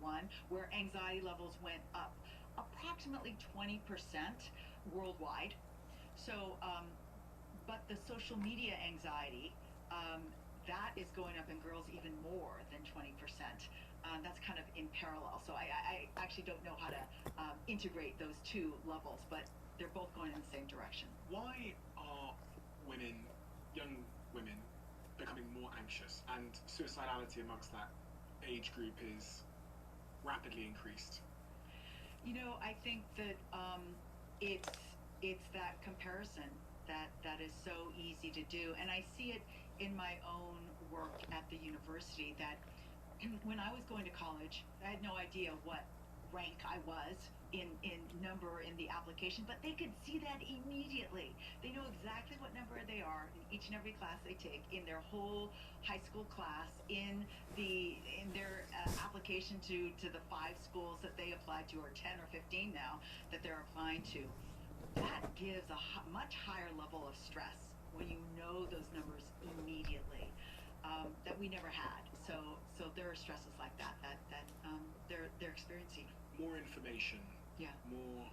where anxiety levels went up approximately 20% worldwide. So, but the social media anxiety, that is going up in girls even more than 20%. That's kind of in parallel. So I actually don't know how to integrate those 2 levels, but they're both going in the same direction. Why are young women, becoming more anxious, and suicidality amongst that age group is rapidly increased? I think that it's that comparison that is so easy to do, and I see it in my own work at the university. That when I was going to college, I had no idea what rank I was in number in the application, but they could see that immediately. They know exactly what number they are in each and every class they take, in their whole high school class, in their application to the 5 schools that they applied to, or 10 or 15 now that they're applying to. That gives a much higher level of stress when you know those numbers immediately, that we never had. So there are stresses like that they're experiencing. more information, Yeah. more.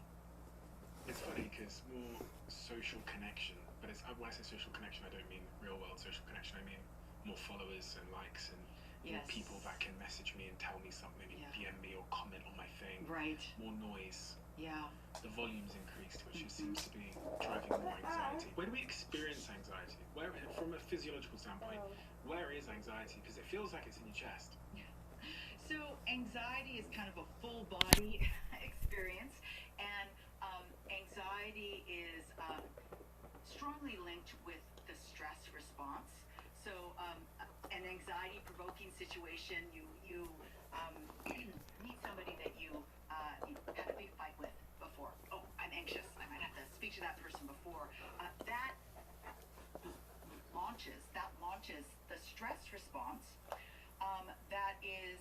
It's funny because more social connection, but when I say social connection, I don't mean real world social connection. I mean more followers and likes and more Yes. people that can message me and tell me something, Yeah. DM me or comment on my thing. Right. More noise. Yeah. The volume's increased, which just seems to be driving more anxiety. Where do we experience anxiety? Where, from a physiological standpoint, where is anxiety? Because it feels like it's in your chest. So anxiety is kind of a full body experience, and anxiety is strongly linked with the stress response. So an anxiety provoking situation, you meet somebody that you had a big fight with before. Oh, I'm anxious. I might have to speak to that person before. That launches the stress response that is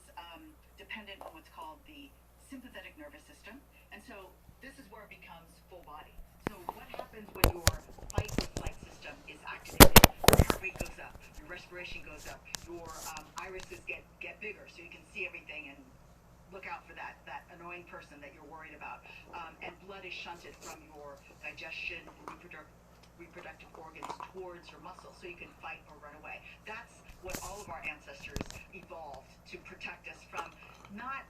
dependent on what's called the sympathetic nervous system. And so this is where it becomes full body. So what happens when your fight or flight system is activated? Your heart rate goes up, your respiration goes up, your irises get bigger so you can see everything and look out for that annoying person that you're worried about. And blood is shunted from your digestion and reproductive organs towards your muscles so you can fight or run away. That's what all of our ancestors evolved to protect us from, not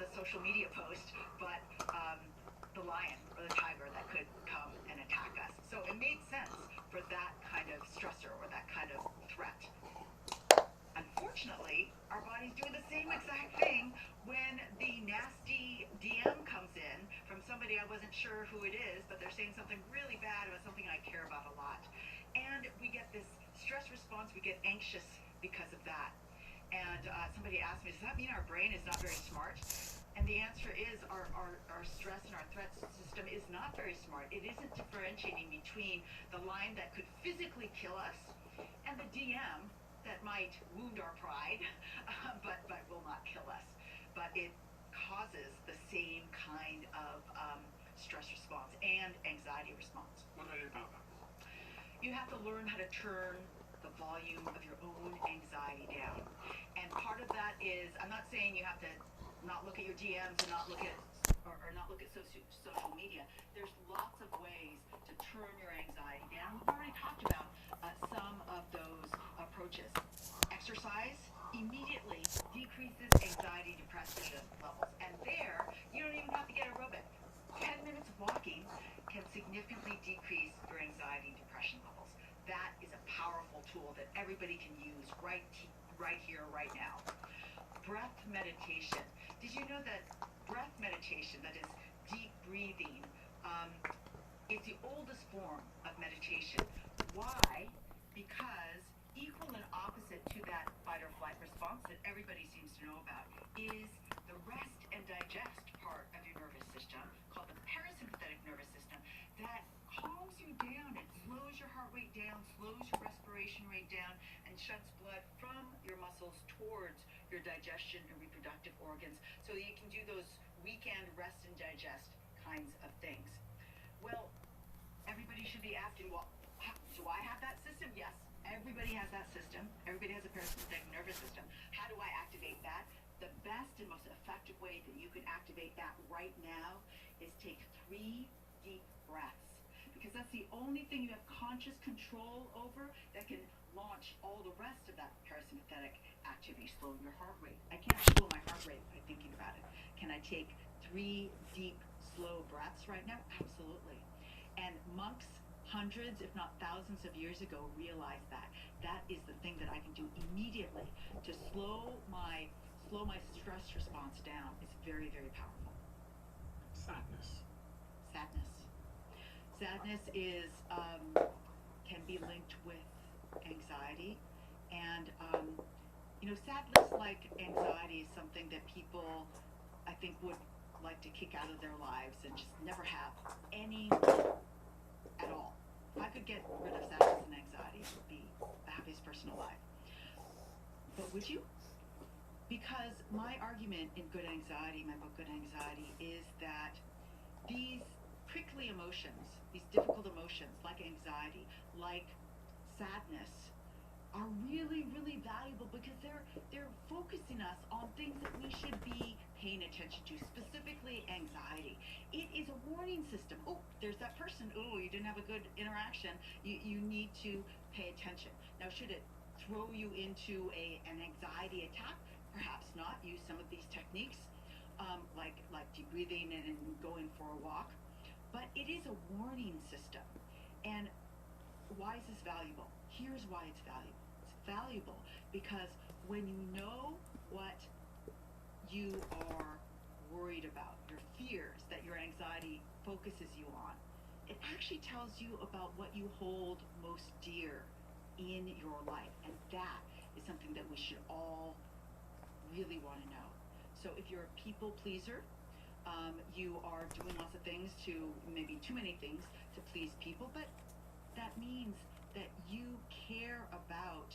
the social media post, but the lion or the tiger that could come and attack us. So it made sense for that kind of stressor or that kind of threat. Unfortunately, our bodies do the same exact thing when the nasty DM comes in from somebody I wasn't sure who it is, but they're saying something really bad about something I care about a lot. And we get this stress response, we get anxious because of that. And somebody asked me, does that mean our brain is not very smart? And the answer is our stress and our threat system is not very smart. It isn't differentiating between the lion that could physically kill us and the DM that might wound our pride, but will not kill us. But it causes the same kind of stress response and anxiety response. What do I do about that? You have to learn how to turn the volume of your own anxiety down. And part of that is, I'm not saying you have to not look at your DMs and not look at or not look at social media. There's lots of ways to turn your anxiety down. We've already talked about some of those approaches. Exercise immediately decreases anxiety depressive levels. And there, you don't even have to get aerobic. 10 minutes of walking can significantly decrease your anxiety depression levels. That is a powerful tool that everybody can use right here, right now. Breath meditation. Did you know that breath meditation, that is deep breathing, is the oldest form of meditation? Why? Because equal and opposite to that fight or flight response that everybody seems to know about is the rest and digest part of your nervous system, called the parasympathetic nervous system, that calms you down. It slows your heart rate down, slows your respiration rate down, and shuts blood from your muscles towards your digestion and reproductive organs so that you can do those weekend rest and digest kinds of things. Well, everybody should be asking, well, do I have that system? Yes, everybody has that system. Everybody has a parasympathetic nervous system. How do I activate that? The best and most effective way that you can activate that right now is take 3 deep breaths, because that's the only thing you have conscious control over that can launch all the rest of that parasympathetic activity, slowing your heart rate. I can't slow my heart rate by thinking about it. Can I take 3 deep, slow breaths right now? Absolutely. And monks, hundreds, if not thousands of years ago, realized that. That is the thing that I can do immediately to slow my stress response down. It's very, very powerful. Sadness. Sadness is can be linked with anxiety, and sadness, like anxiety, is something that people, I think, would like to kick out of their lives and just never have any at all. If I could get rid of sadness and anxiety, it would be the happiest person alive. But would you? Because my argument in Good Anxiety, my book Good Anxiety, is that these prickly emotions, these difficult emotions like anxiety, like sadness, are really, really valuable because they're focusing us on things that we should be paying attention to, specifically anxiety. It is a warning system. Oh, there's that person. Oh, you didn't have a good interaction. You need to pay attention. Now, should it throw you into an anxiety attack? Perhaps not. Use some of these techniques, like deep breathing and going for a walk. But it is a warning system. And why is this valuable? Here's why it's valuable. It's valuable because when you know what you are worried about, your fears that your anxiety focuses you on, it actually tells you about what you hold most dear in your life. And that is something that we should all really want to know. So if you're a people pleaser, you are doing lots of things maybe too many things to please people, but that means that you care about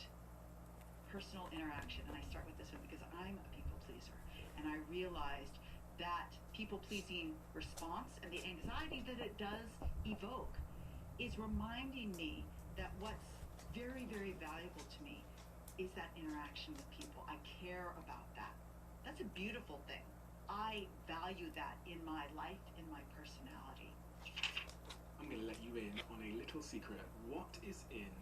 personal interaction. And I start with this one because I'm a people pleaser. And I realized that people-pleasing response and the anxiety that it does evoke is reminding me that what's very, very valuable to me is that interaction with people. I care about that. That's a beautiful thing. I value that in my life, in my personality. I'm going to let you in on a little secret. What is in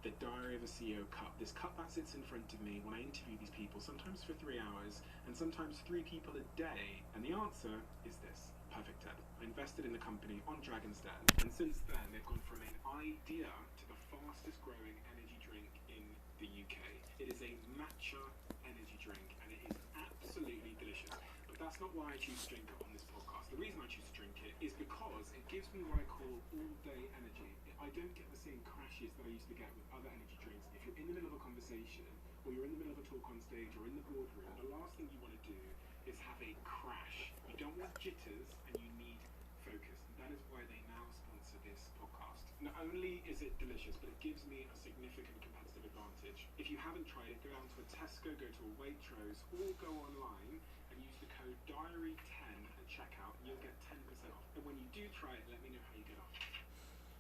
the Diary of a CEO cup? This cup that sits in front of me when I interview these people, sometimes for 3 hours, and sometimes 3 people a day. And the answer is this: Perfect 10. I invested in the company on Dragon's Den, and since then they've gone from an idea to the fastest growing energy drink in the UK. It is a matcha energy drink, and it is absolutely delicious. But that's not why I choose to drink it on this podcast. The reason I choose to drink it is because it gives me what I call all-day energy. I don't get the same crashes that I used to get with other energy drinks. If you're in the middle of a conversation, or you're in the middle of a talk on stage, or in the boardroom, the last thing you want to do is have a crash. You don't want jitters, and you need focus. And that is why they now sponsor this podcast. Not only is it delicious, but it gives me a significant competitive advantage. If you haven't tried it, go down to a Tesco, go to a Waitrose, or go online and use the code DIARY10 at checkout, and you'll get 10% off. And when you do try it, let me know how you get on.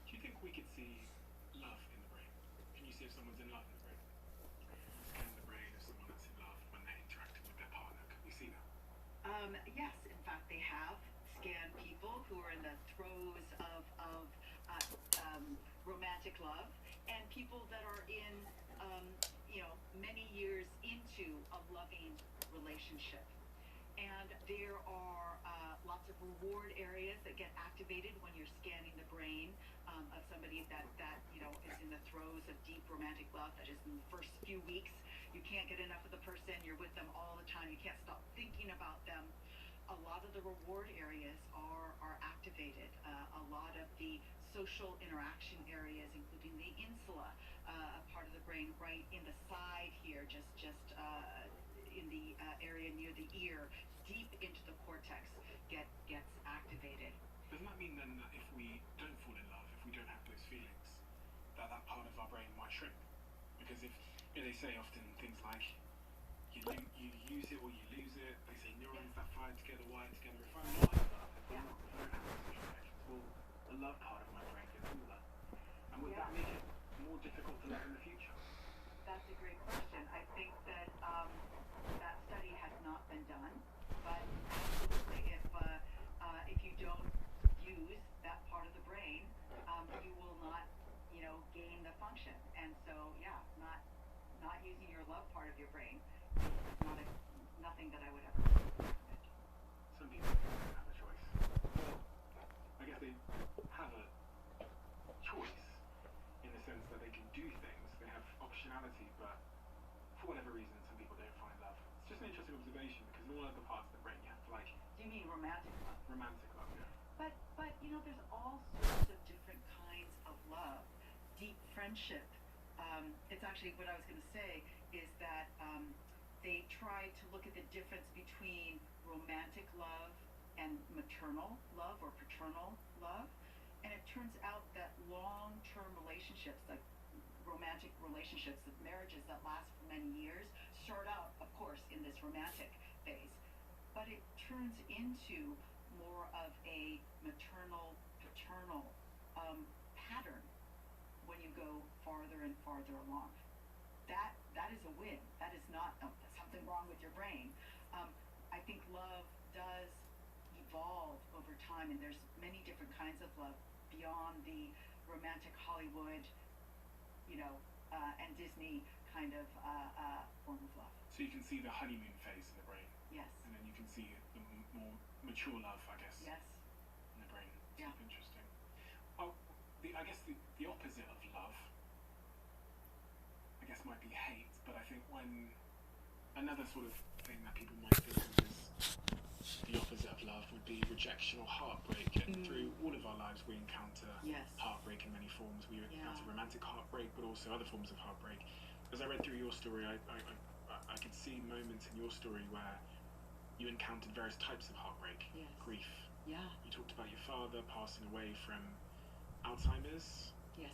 Do you think we could see love in the brain? Can you see if someone's in love in the brain? Scan the brain of someone that's in love when they're interacting with their partner. Can we see that? Yes, in fact, they have scanned people who are in the throes of romantic love, and people that are in, many years into a loving relationship. And there are lots of reward areas that get activated when you're scanning the brain of somebody that is in the throes of deep romantic love. That is in the first few weeks. You can't get enough of the person. You're with them all the time. You can't stop thinking about them. A lot of the reward areas are activated. A lot of the social interaction areas, including the insula, a part of the brain right in the side here, just in the area near the ear, deep into the cortex, gets activated. Doesn't that mean then that if we don't fall in love, if we don't have those feelings, that part of our brain might shrink? Because if they say often things like you use it or you lose it. They say neurons that fire together, wire together. If I'm not in love, if I don't have those connections, well, the love part of my brain gets smaller. And would that make it more difficult to love in the future? That's a great question. I think that that study has not been done, but absolutely, if you don't use that part of the brain, you will not, gain the function. And so, not using your love part of your brain is nothing that I would ever recommend. Some people don't have a choice. Well, I guess they have a choice in the sense that they can do things. They have optionality, but for whatever reason, some people don't find love. It's just an interesting observation because in all other parts of the brain, you have to like. Do you mean romantic love? Romantic love, yeah. But there's all sorts of different kinds of love. Deep friendship. It's actually what I was going to say is that they try to look at the difference between romantic love and maternal love or paternal love. And it turns out that long-term relationships, like romantic relationships, with marriages that last for many years, start out, of course, in this romantic phase. But it turns into more of a maternal-paternal pattern when you go farther and farther along. that is a win. That is not something wrong with your brain. I think love does evolve over time, and there's many different kinds of love beyond the romantic Hollywood, and Disney kind of form of love. So you can see the honeymoon phase in the brain. Yes. And then you can see the more mature love, I guess. Yes. In the brain. Yeah. Interesting. Well, I guess the opposite of love, I guess, might be hate, but I think when another sort of thing that people might think of as the opposite of love would be rejection or heartbreak. And through all of our lives, we encounter heartbreak in many forms. We encounter romantic heartbreak, but also other forms of heartbreak. As I read through your story, I could see moments in your story where you encountered various types of heartbreak, grief. Yeah. You talked about your father passing away from Alzheimer's. Yes.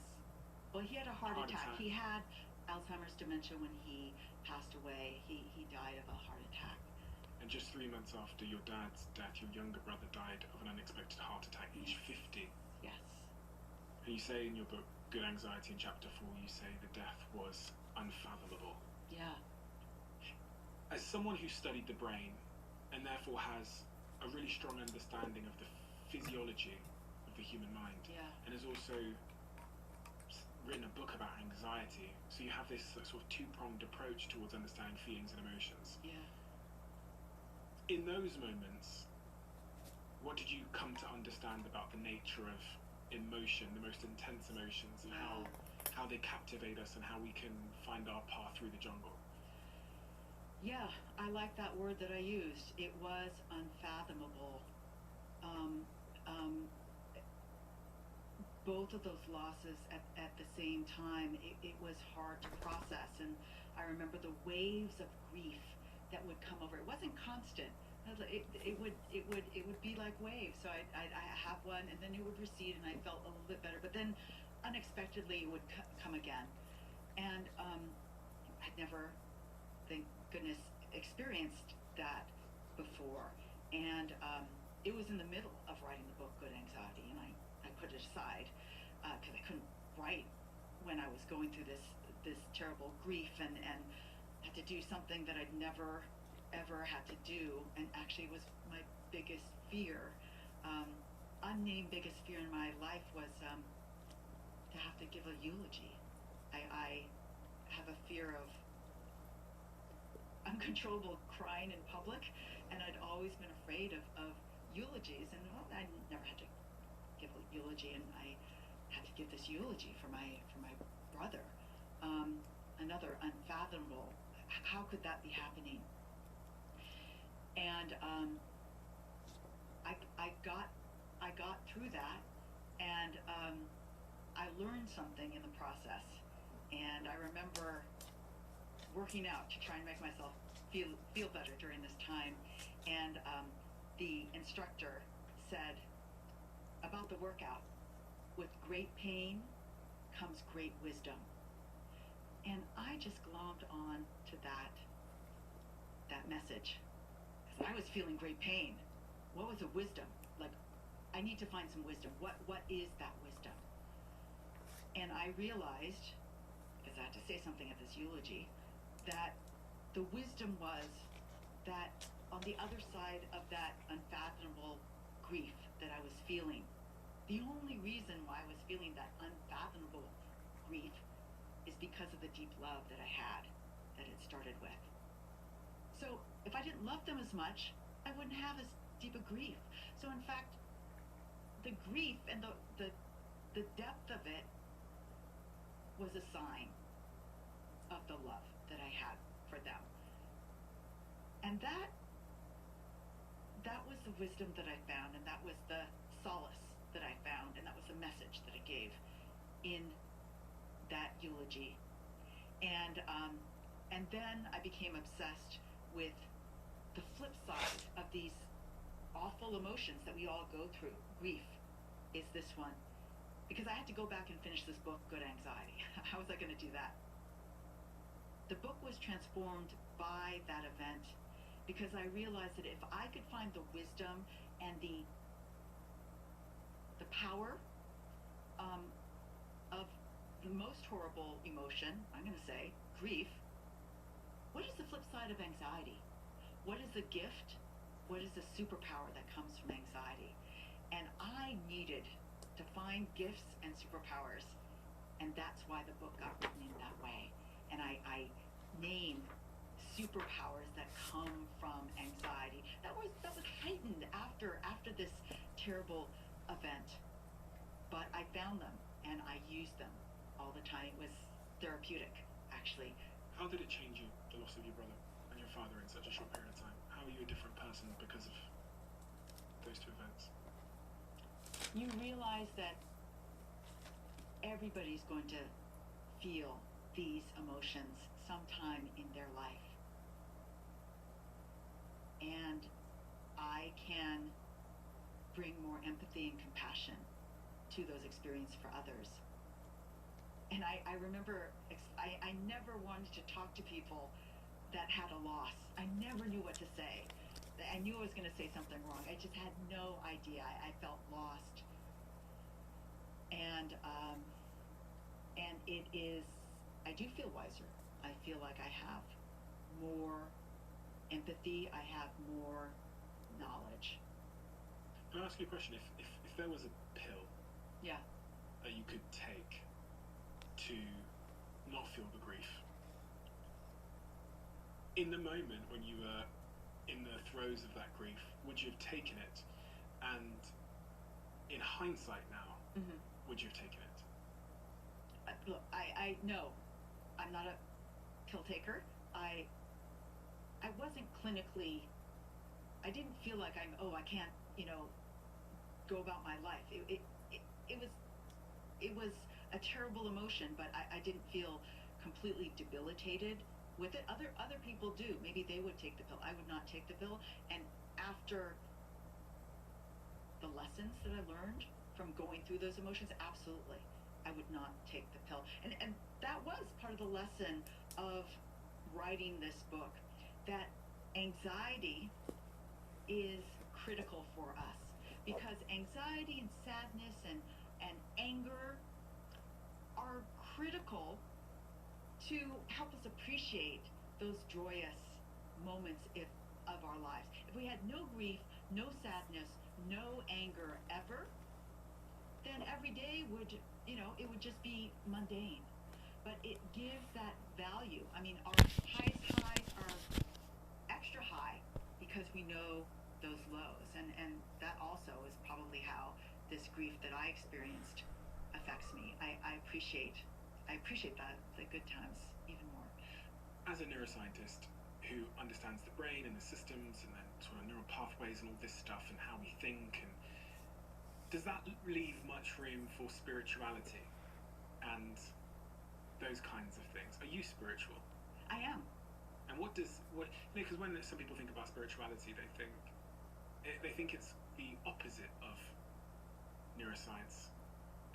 Well, he had a heart attack. He had Alzheimer's dementia when he passed away. He died of a heart attack. And just 3 months after your dad's death, your younger brother died of an unexpected heart attack, aged 50. Yes. And you say in your book, Good Anxiety, in chapter 4, you say the death was unfathomable. Yeah. As someone who studied the brain, and therefore has a really strong understanding of the physiology of the human mind, and has also written a book about anxiety, so you have this sort of two-pronged approach towards understanding feelings and emotions. Yeah. In those moments, what did you come to understand about the nature of emotion, the most intense emotions, and how they captivate us and how we can find our path through the jungle? Yeah, I like that word that I used. It was unfathomable. Both of those losses at the same time, it was hard to process. And I remember the waves of grief that would come over. It wasn't constant. It would be like waves. So I have one, and then it would recede, and I felt a little bit better. But then, unexpectedly, it would come again. And I'd never, thank goodness, experienced that before. And it was in the middle of writing the book Good Anxiety, and I put it aside because I couldn't write when I was going through this terrible grief, and had to do something that I'd never ever had to do, and actually was my biggest fear. Unnamed biggest fear in my life was to have to give a eulogy. I have a fear of uncontrollable crying in public, and I'd always been afraid of eulogies, and I never had to give a eulogy, and I had to give this eulogy for my brother. Another unfathomable. How could that be happening? And I got through that, and I learned something in the process. And I remember working out to try and make myself feel better during this time. And the instructor said about the workout, with great pain comes great wisdom. And I just glommed on to that message. I was feeling great pain. What was the wisdom? Like, I need to find some wisdom. What is that wisdom? And I realized, because I had to say something at this eulogy, that the wisdom was that on the other side of that unfathomable grief that I was feeling, the only reason why I was feeling that unfathomable grief is because of the deep love that I had, that it started with. So if I didn't love them as much, I wouldn't have as deep a grief. So in fact, the grief and the depth of it was a sign of the love that I had for them. And that was the wisdom that I found, and that was the solace that I found, and that was the message that I gave in that eulogy. And then I became obsessed with the flip side of these awful emotions that we all go through. Grief is this one. Because I had to go back and finish this book, Good Anxiety. How was I going to do that? The book was transformed by that event because I realized that if I could find the wisdom and the power of the most horrible emotion, I'm going to say, grief, what is the flip side of anxiety? What is the gift? What is the superpower that comes from anxiety? And I needed to find gifts and superpowers, and that's why the book got written in that way. And I name superpowers that come from anxiety that was heightened after this terrible event. But I found them and I used them all the time. It was therapeutic, actually. How did it change you, the loss of your brother and your father in such a short period of time? How are you a different person because of those two events? You realize that everybody's going to feel these emotions sometime in their life. And I can bring more empathy and compassion to those experiences for others. And I remember, I never wanted to talk to people that had a loss. I never knew what to say. I knew I was going to say something wrong. I just had no idea. I felt lost. And it is, I do feel wiser. I feel like I have more empathy. I have more knowledge. Can I ask you a question? If there was a pill Yeah. that you could take to not feel the grief, in the moment when you were in the throes of that grief, would you have taken it? And in hindsight now, would you have taken it? Look, I no, I'm not a pill taker. I wasn't clinically. I didn't feel like I can't, go about my life. It was a terrible emotion, but I didn't feel completely debilitated with it. Other people do. Maybe they would take the pill. I would not take the pill. And after the lessons that I learned from going through those emotions, absolutely, I would not take the pill. And that was part of the lesson of writing this book, that anxiety is critical for us, because anxiety and sadness and anger are critical to help us appreciate those joyous moments of our lives. If we had no grief, no sadness, no anger ever, then every day would, it would just be mundane. But it gives that value. I mean, our highest highs are extra high because we know those lows. And that also is probably how this grief that I experienced affects me. I appreciate the good times even more. As a neuroscientist who understands the brain and the systems and then sort of neural pathways and all this stuff and how we think, and does that leave much room for spirituality and those kinds of things? Are you spiritual? I am. And because when some people think about spirituality, they think it's the opposite of neuroscience.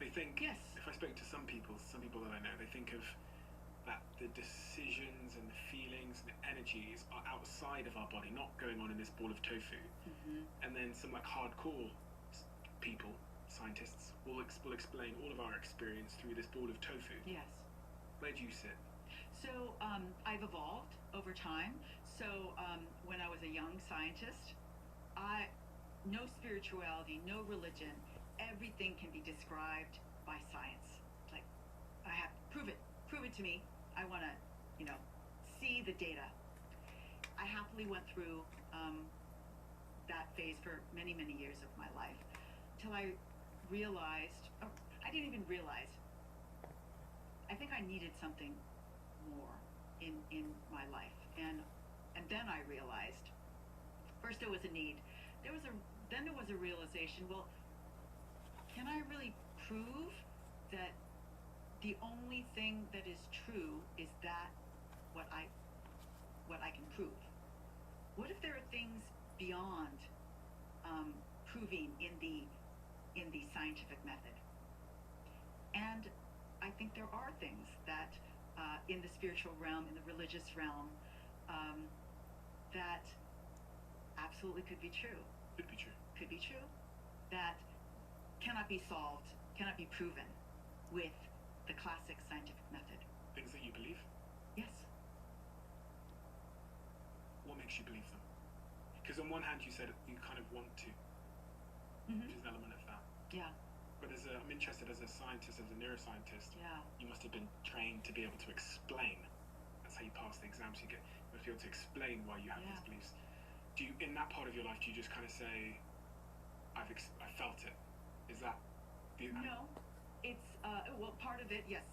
They think, Yes. if I spoke to some people that I know, they think of that the decisions and the feelings and the energies are outside of our body, not going on in this ball of tofu. And then some hardcore people, scientists, will explain all of our experience through this ball of tofu. Yes. Where do you sit? So I've evolved over time. So when I was a young scientist, no spirituality, no religion, everything can be described by science. Like, I have prove it to me. I want to, see the data. I happily went through that phase for many, many years of my life until I realized, I didn't even realize, I think I needed something more in my life. And then I realized, first there was a need. Then there was a realization, well, can I really prove that the only thing that is true is that what I can prove? What if there are things beyond proving in the scientific method? And I think there are things that in the spiritual realm, in the religious realm, that absolutely could be true. Could be true. That cannot be solved, cannot be proven with the classic scientific method. Things that you believe? Yes. What makes you believe them? Because on one hand, you said you kind of want to, which is an element of that. Yeah. But I'm interested as a scientist, as a neuroscientist. Yeah. You must have been trained to be able to explain. That's how you pass the exams. You must be able to explain why you have these beliefs. Do you, in that part of your life, do you just kind of say, I felt it? Is that the? No, it's well, part of it. Yes,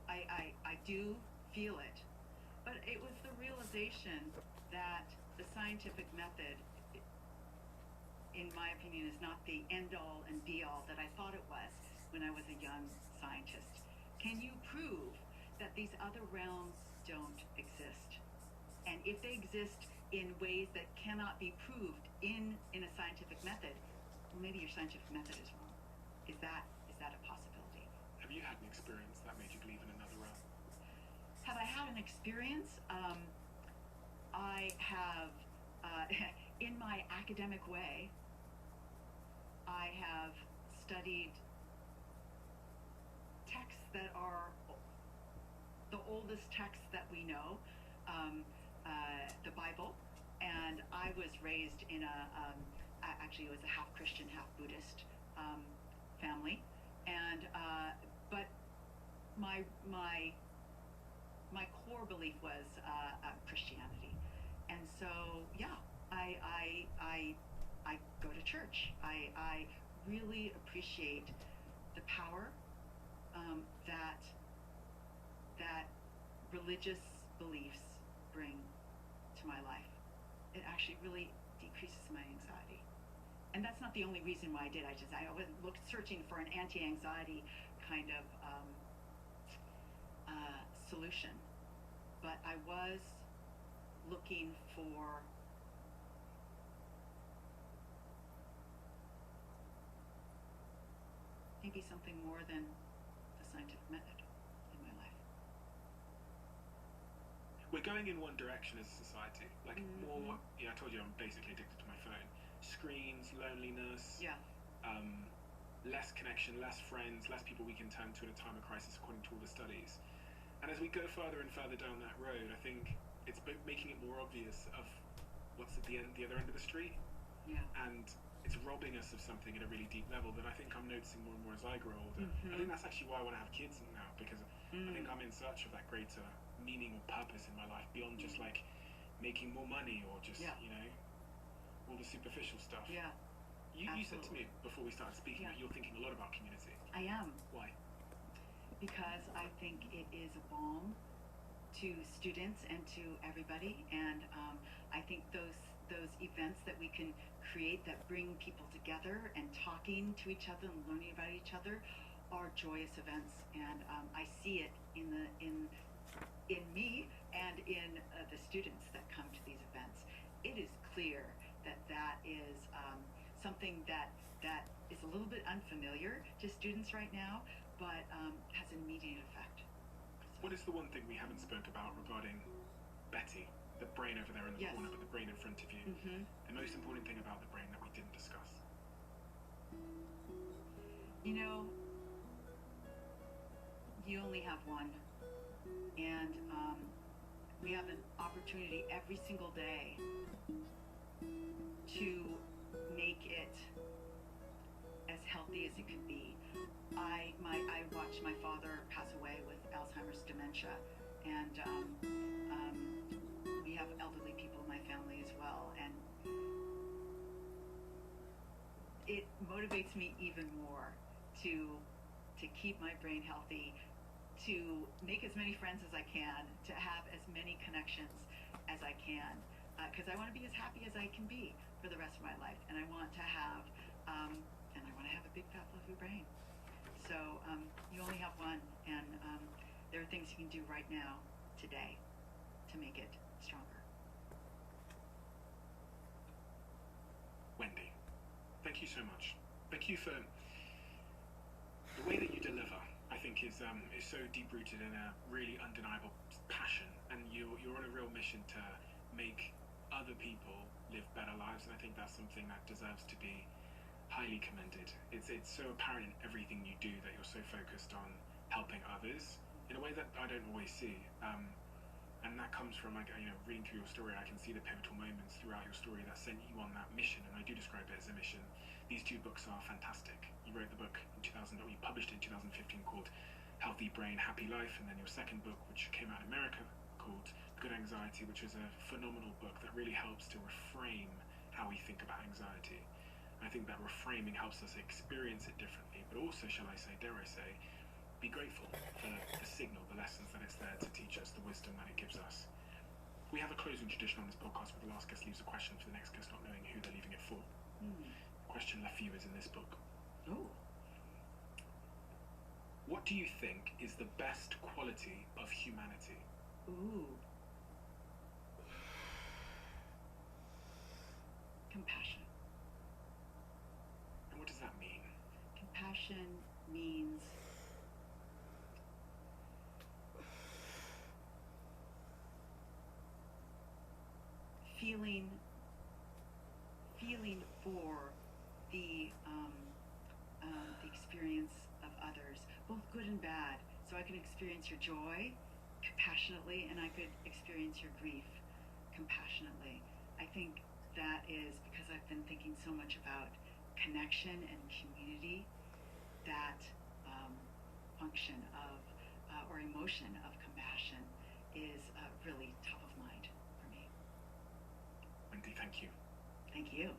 I do feel it, but it was the realization that the scientific method, in my opinion, is not the end-all and be-all that I thought it was when I was a young scientist. Can you prove that these other realms don't exist? And if they exist in ways that cannot be proved in a scientific method, well, maybe your scientific method is wrong. Is that a possibility? Have you had an experience that made you believe in another realm? Have I had an experience? I have, in my academic way, I have studied texts that are the oldest texts that we know, the Bible, and I was raised in actually it was a half Christian, half Buddhist family, and but my core belief was Christianity, and so yeah, I go to church. I really appreciate the power that religious beliefs bring to my life. It actually really decreases my anxiety. And that's not the only reason why I did. I wasn't searching for an anti-anxiety kind of solution, but I was looking for maybe something more than the scientific method in my life. We're going in one direction as a society, like more. I told you I'm basically addicted to my phone. Screens, loneliness. Yeah. Less connection, less friends, less people we can turn to in a time of crisis, according to all the studies. And as we go further and further down that road, I think it's making it more obvious of what's at the other end of the street. Yeah. And it's robbing us of something at a really deep level that I think I'm noticing more and more as I grow older. I think that's actually why I want to have kids now, because I think I'm in search of that greater meaning or purpose in my life beyond just like making more money or just all the superficial stuff. Yeah. You said to me before we started speaking that you're thinking a lot about community. I am. Why? Because I think it is a balm to students and to everybody, and I think those events that we can create that bring people together and talking to each other and learning about each other are joyous events, and I see it in me and in the students that come to these events. It is clear that is something that is a little bit unfamiliar to students right now, but has an immediate effect. So. What is the one thing we haven't spoke about regarding Betty, the brain over there in the corner, but the brain in front of you? The most important thing about the brain that we didn't discuss? You know, you only have one, and we have an opportunity every single day to make it as healthy as it can be. I watched my father pass away with Alzheimer's dementia, and we have elderly people in my family as well, and it motivates me even more to keep my brain healthy, to make as many friends as I can, to have as many connections as I can, because I want to be as happy as I can be for the rest of my life, and I want to have a big fat fluffy brain. So you only have one, and there are things you can do right now, today, to make it stronger. Wendy, thank you so much. Thank you for the way that you deliver. I think is so deep-rooted in a really undeniable passion, and you're on a real mission to make other people live better lives, and I think that's something that deserves to be highly commended. It's so apparent in everything you do that you're so focused on helping others in a way that I don't always see. And that comes from, like, reading through your story. I can see the pivotal moments throughout your story that sent you on that mission, and I do describe it as a mission. These two books are fantastic. You wrote the book in 2000, or you published it in 2015, called Healthy Brain, Happy Life, and then your second book, which came out in America, called Good Anxiety, which is a phenomenal book that really helps to reframe how we think about anxiety. I think that reframing helps us experience it differently, but also, shall I say, dare I say, be grateful for the signal, the lessons that it's there to teach us, the wisdom that it gives us. We have a closing tradition on this podcast where the last guest leaves a question for the next guest, not knowing who they're leaving it for. The question left for you is in this book. Oh. What do you think is the best quality of humanity? Ooh. Compassion. And what does that mean? Compassion means feeling for the experience of others, both good and bad. So I can experience your joy compassionately, and I could experience your grief compassionately. I think that is because I've been thinking so much about connection and community, that function of or emotion of compassion is really top of mind for me. Wendy, thank you. Thank you.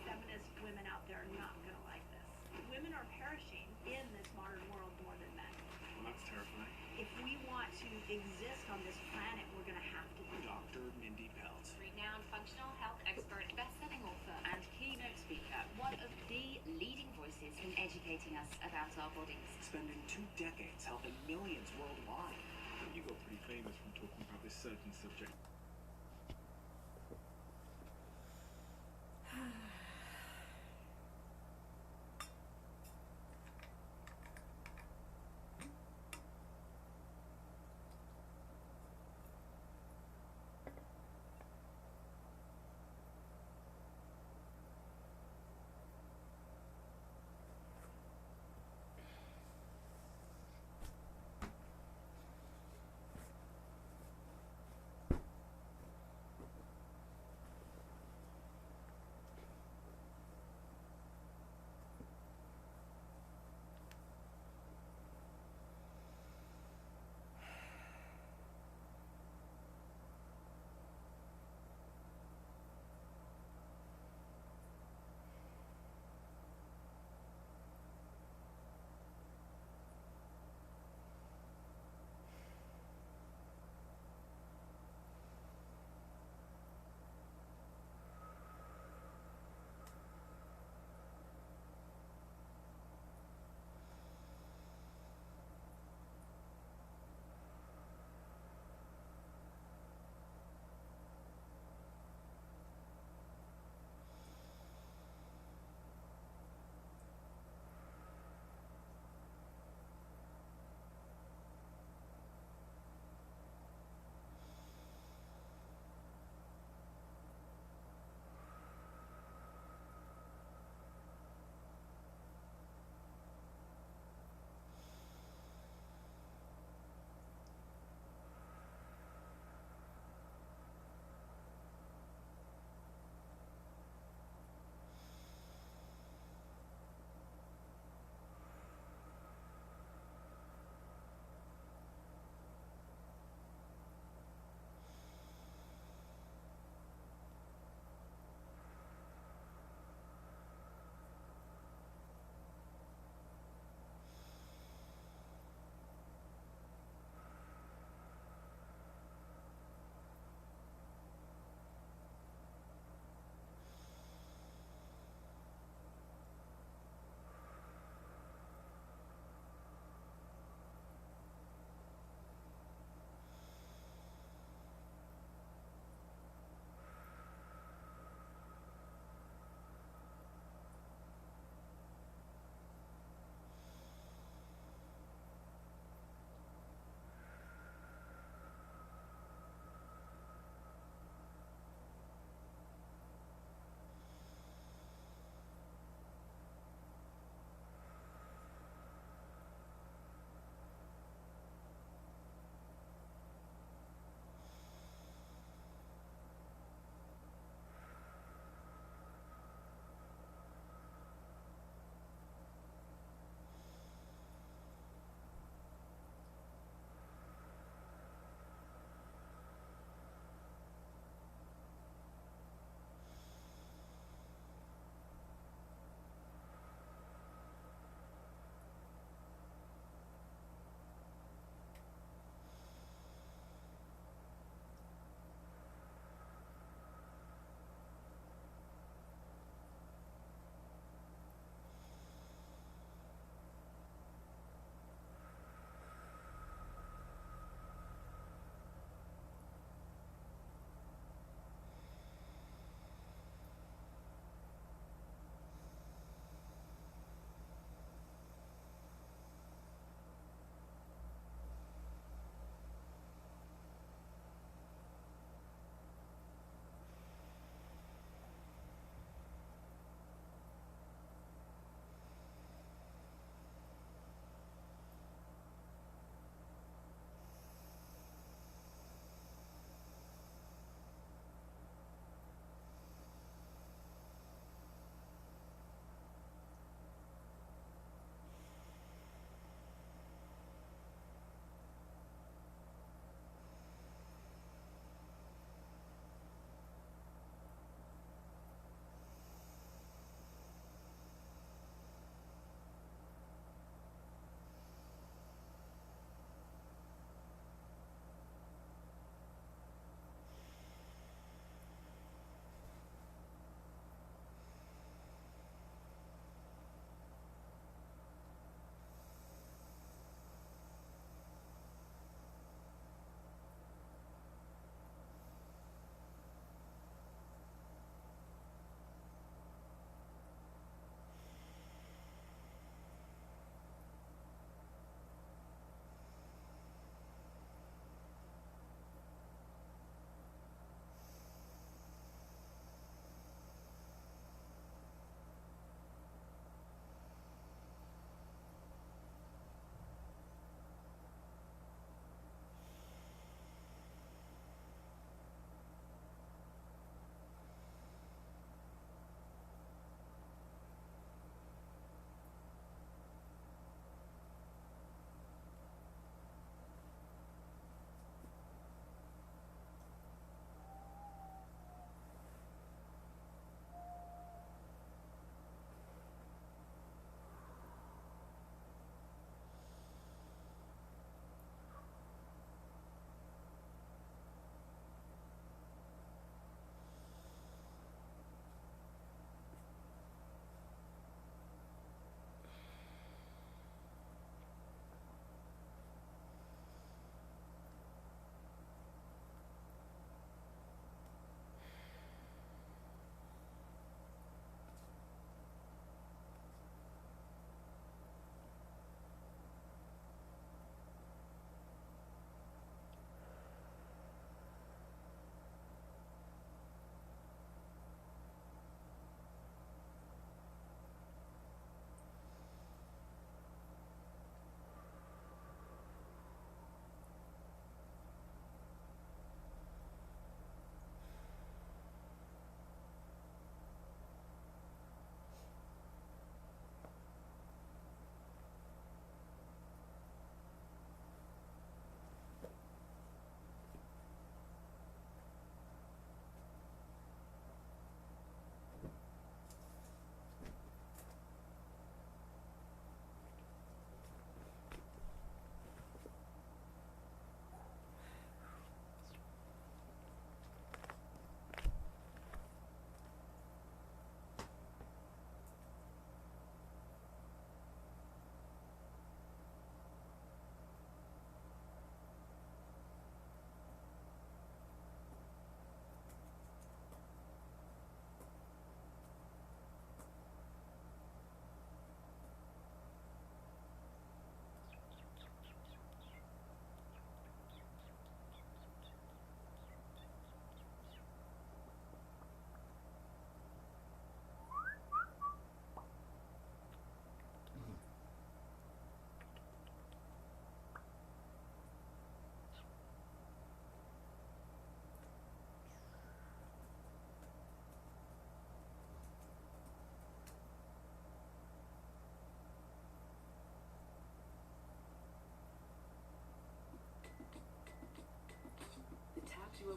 Feminist women out there are not going to like this. Women are perishing in this modern world more than men. Well, that's terrifying. If we want to exist on this planet, we're going to have to do Dr. Mindy Pelt. Renowned functional health expert, best-selling author, and keynote speaker, one of the leading voices in educating us about our bodies. Spending 2 decades helping millions worldwide. You got pretty famous from talking about this certain subject.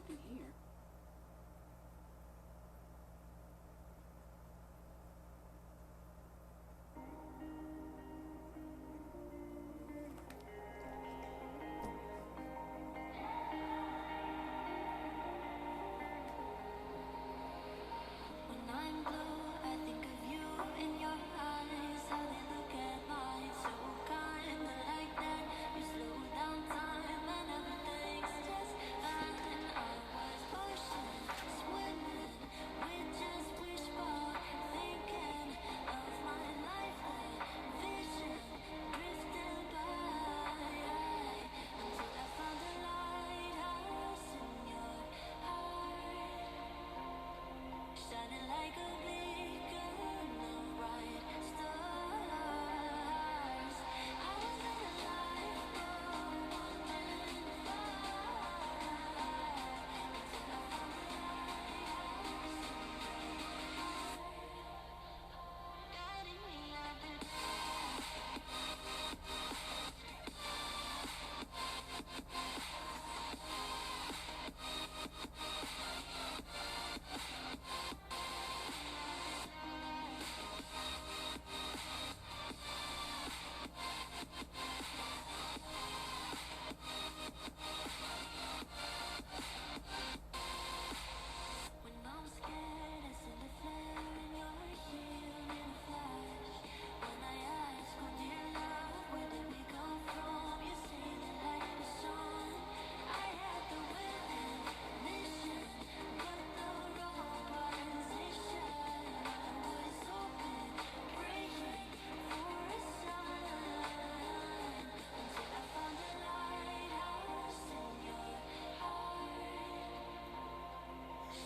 in here. When I'm blue, I think of you in your eyes, how they look at mine, so kinda like that. You slow down time and everything's just fine. I was ocean swimming with just wishbone, thinking of my life and vision drifting by, until I found a lighthouse in your heart. Shining like a beacon of bright stars. I was in a lifeboat wandering far, until I found a lighthouse guiding me out the When I'm scared, I send a flare and you're here in a flash. When I ask, oh dear love, where did we come from? You say that like the sun. I had the will and mission, but the wrong position. I was hoping, praying for a sign, until I found a lighthouse in your heart.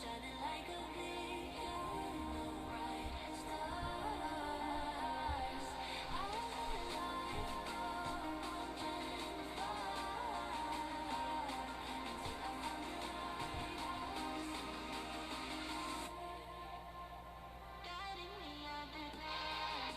Shining like a beacon of bright stars. I was in a lifeboat wandering far, until I found a lighthouse guiding me out the dark.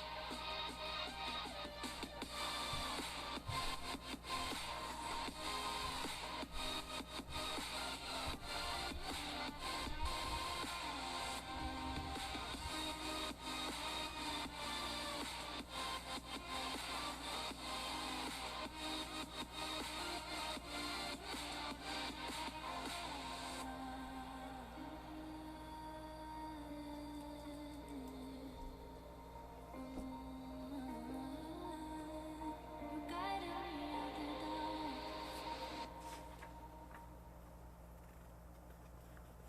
Guiding me out the dark.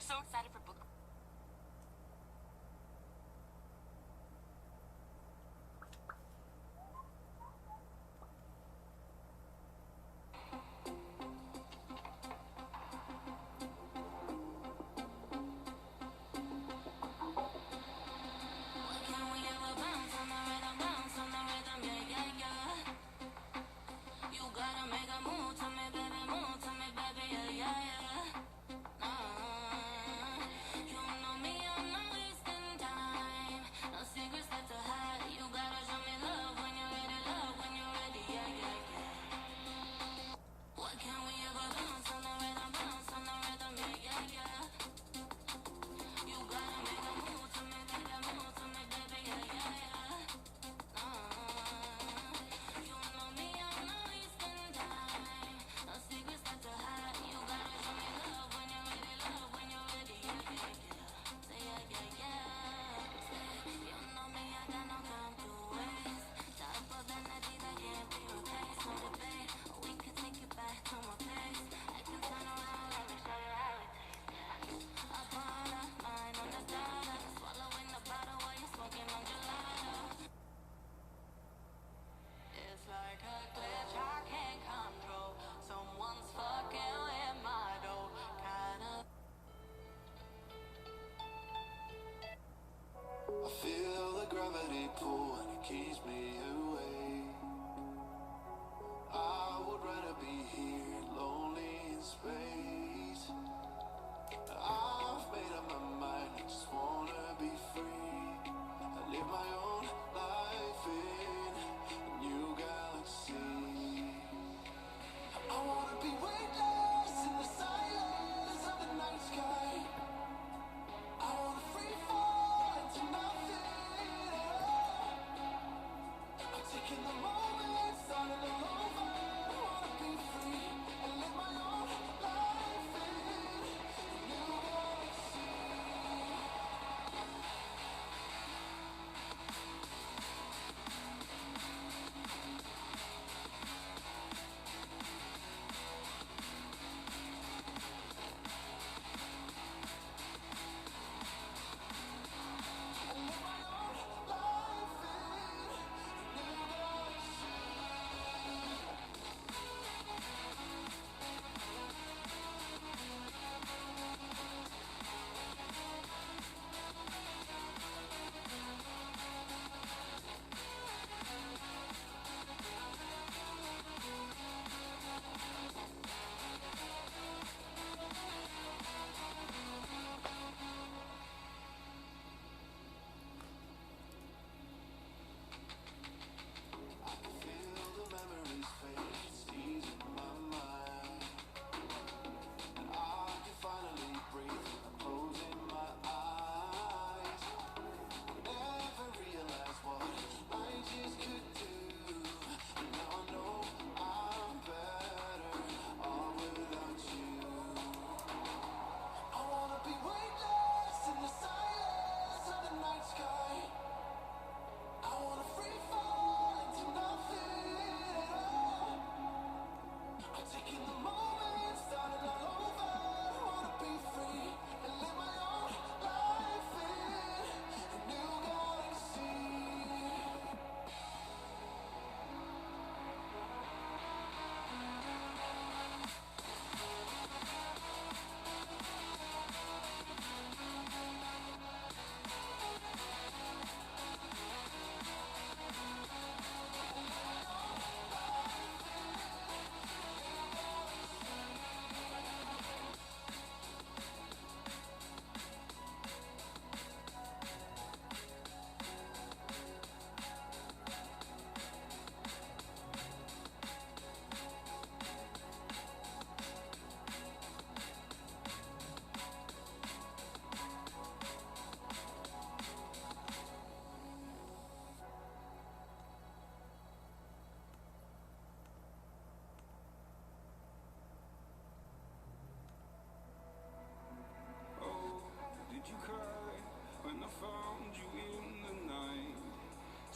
So excited for book. Can we ever bounce on the rhythm, yeah, yeah, yeah. You gotta make a move to me, baby, yeah, yeah, yeah. You know me, I'm not wasting time. No secrets left to hide. You gotta show me love when you're ready, yeah, yeah, yeah. Why can't we ever bounce on the rhythm, yeah, yeah, yeah. You gotta make a move to me, baby, yeah, yeah, yeah. You know me, I'm not wasting time. No secrets left to hide. You gotta show me love when you're ready, yeah, yeah, yeah. Say yeah, yeah, yeah. Say, you know me, I got no time to waste. Type of energy that can't be replaced. No debate, we can take it back to my place. I can turn around, let me show you how it tastes. I bought a mine on the dollar, swallowing the bottle while you're smoking on gelato. It's like a glitch I can't control. Someone's fucking with my dough. Kinda. I feel the gravity pull and it keeps me away. I would rather be here, lonely in space. I've made up my mind, I just wanna be free. I live my own life in a new galaxy. I wanna be weightless in the silence of the night sky. I wanna free fall into nothing at all. I'm taking the moment, starting all over. I wanna be free and live my own life in a new galaxy. I live my own life in a new galaxy.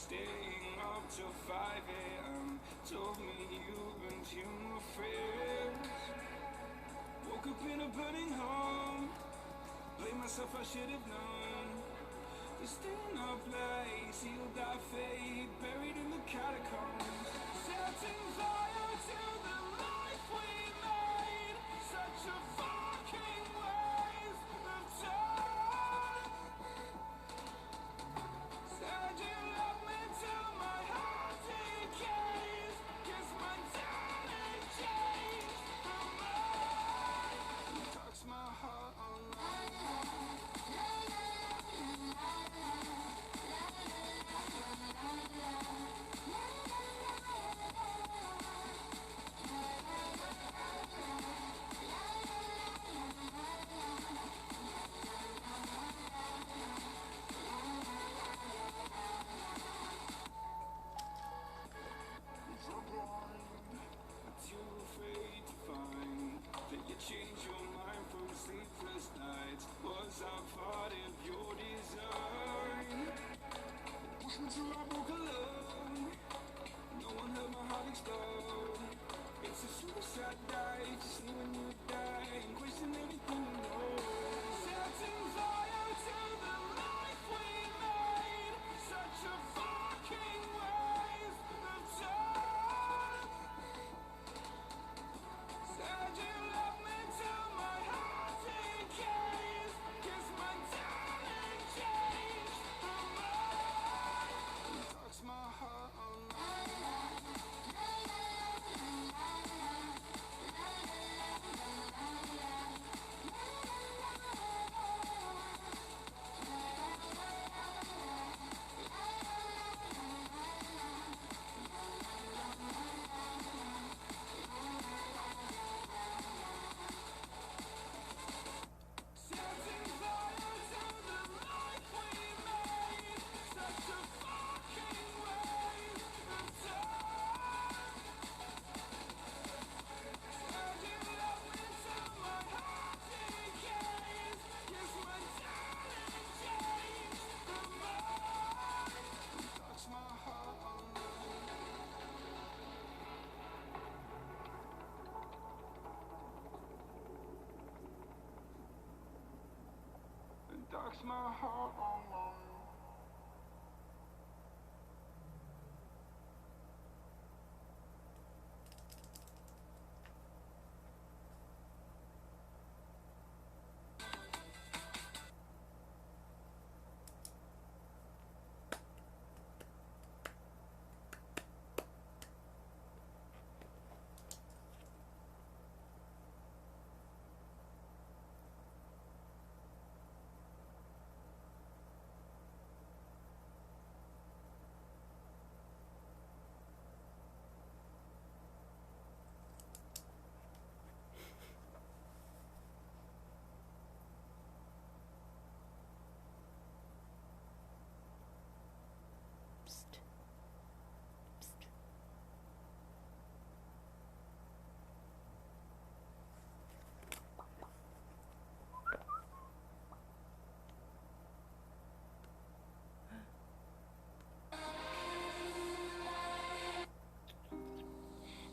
Staying up till 5 a.m. Told me you've been funeral friends. Woke up in a burning home. Blame myself, I should have known. This staying up late, sealed our fate, buried in the catacombs. Setting fire to the life we made. Such a fucking waste of time. Said you love me till my heart decays. Guess my time ain't changed from mine. Talks my heart online. Too afraid to find that you change your mind from sleepless nights. Was I part of your design? Push me till I broke alone. No one heard my heart explode. It's a suicide dive, just knowing you die and question everything you know. Setting fire to the life we made. Such a fucking waste of time. Said you love me till my heart decays. Guess my time ain't changed from mine. Talks my heart online. Setting fire to the life we made. Such a fucking waste of time. Said you love me till my heart decays. Guess my time ain't changed from mine. Touch my heart online. And darks my heart online.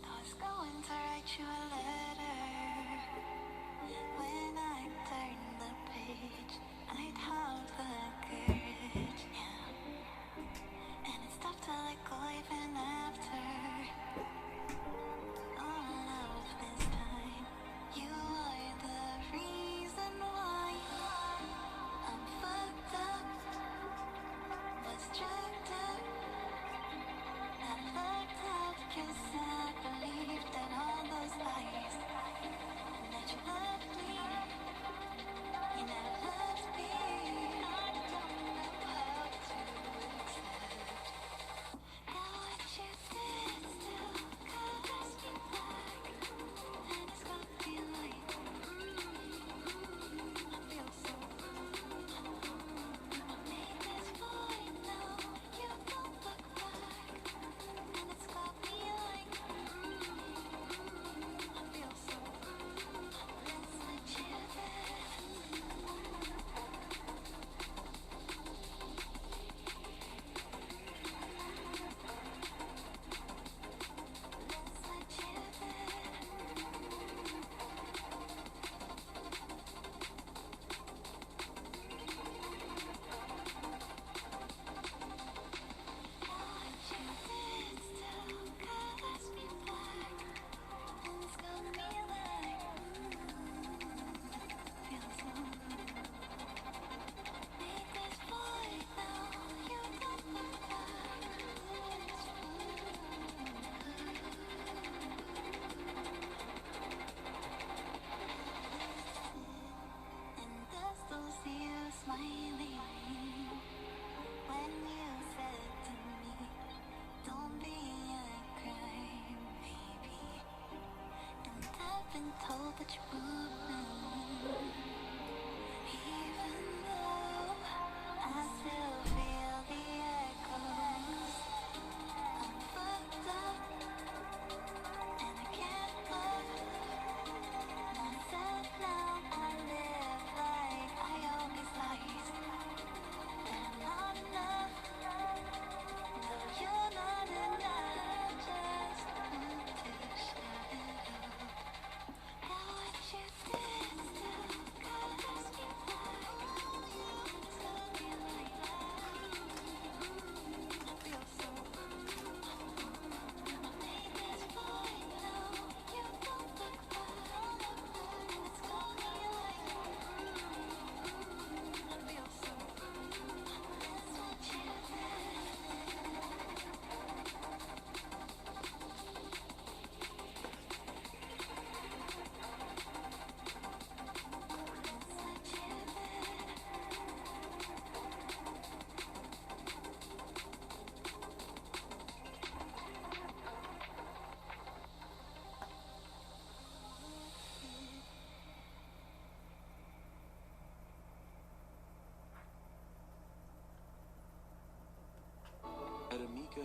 I was going to write you a letter. When I turned the page, I'd have the courage, yeah. And it's tough to let go even after all of this time. You are the reason why I'm fucked up, was jacked up. I fucked up 'cause I believed that all those lies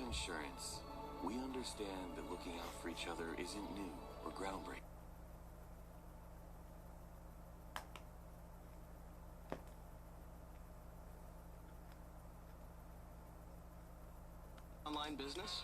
Insurance, we understand that looking out for each other isn't new or groundbreaking. Online business?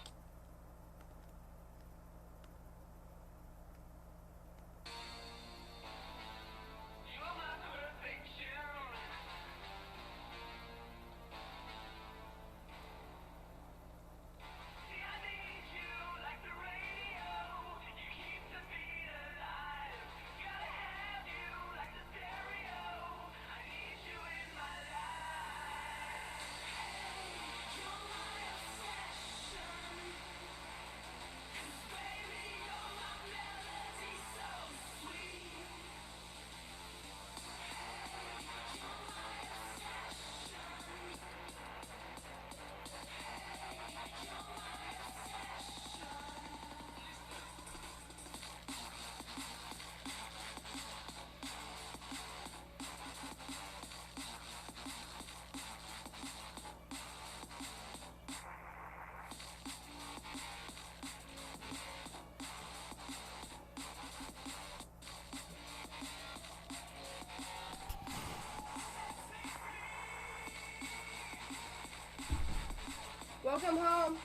Welcome home.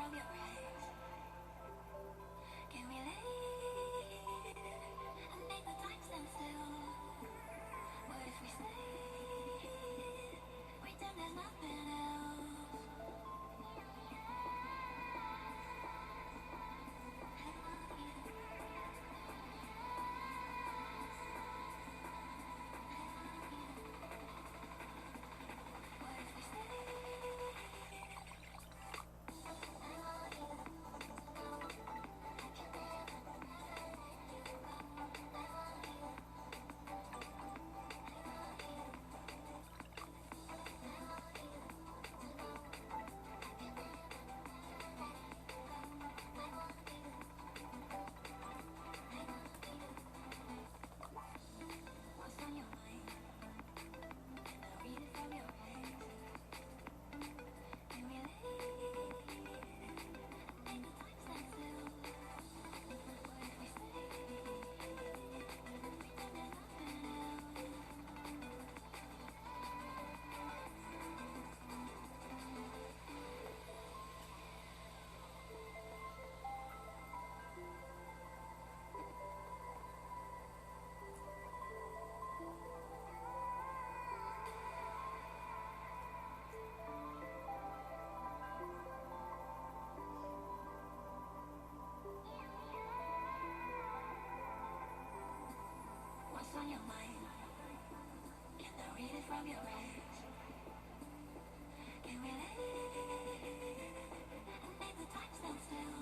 from your eyes. Can we leave and make the time stand still? What if we stay? Pretend there's nothing else. What if we stay? What's on your mind? Can I read it from your eyes? Can we leave and make the time stand still? What if we stay? Pretend there's nothing else. What's on your mind? Can I read it from your eyes? Can we leave and make the time stand still?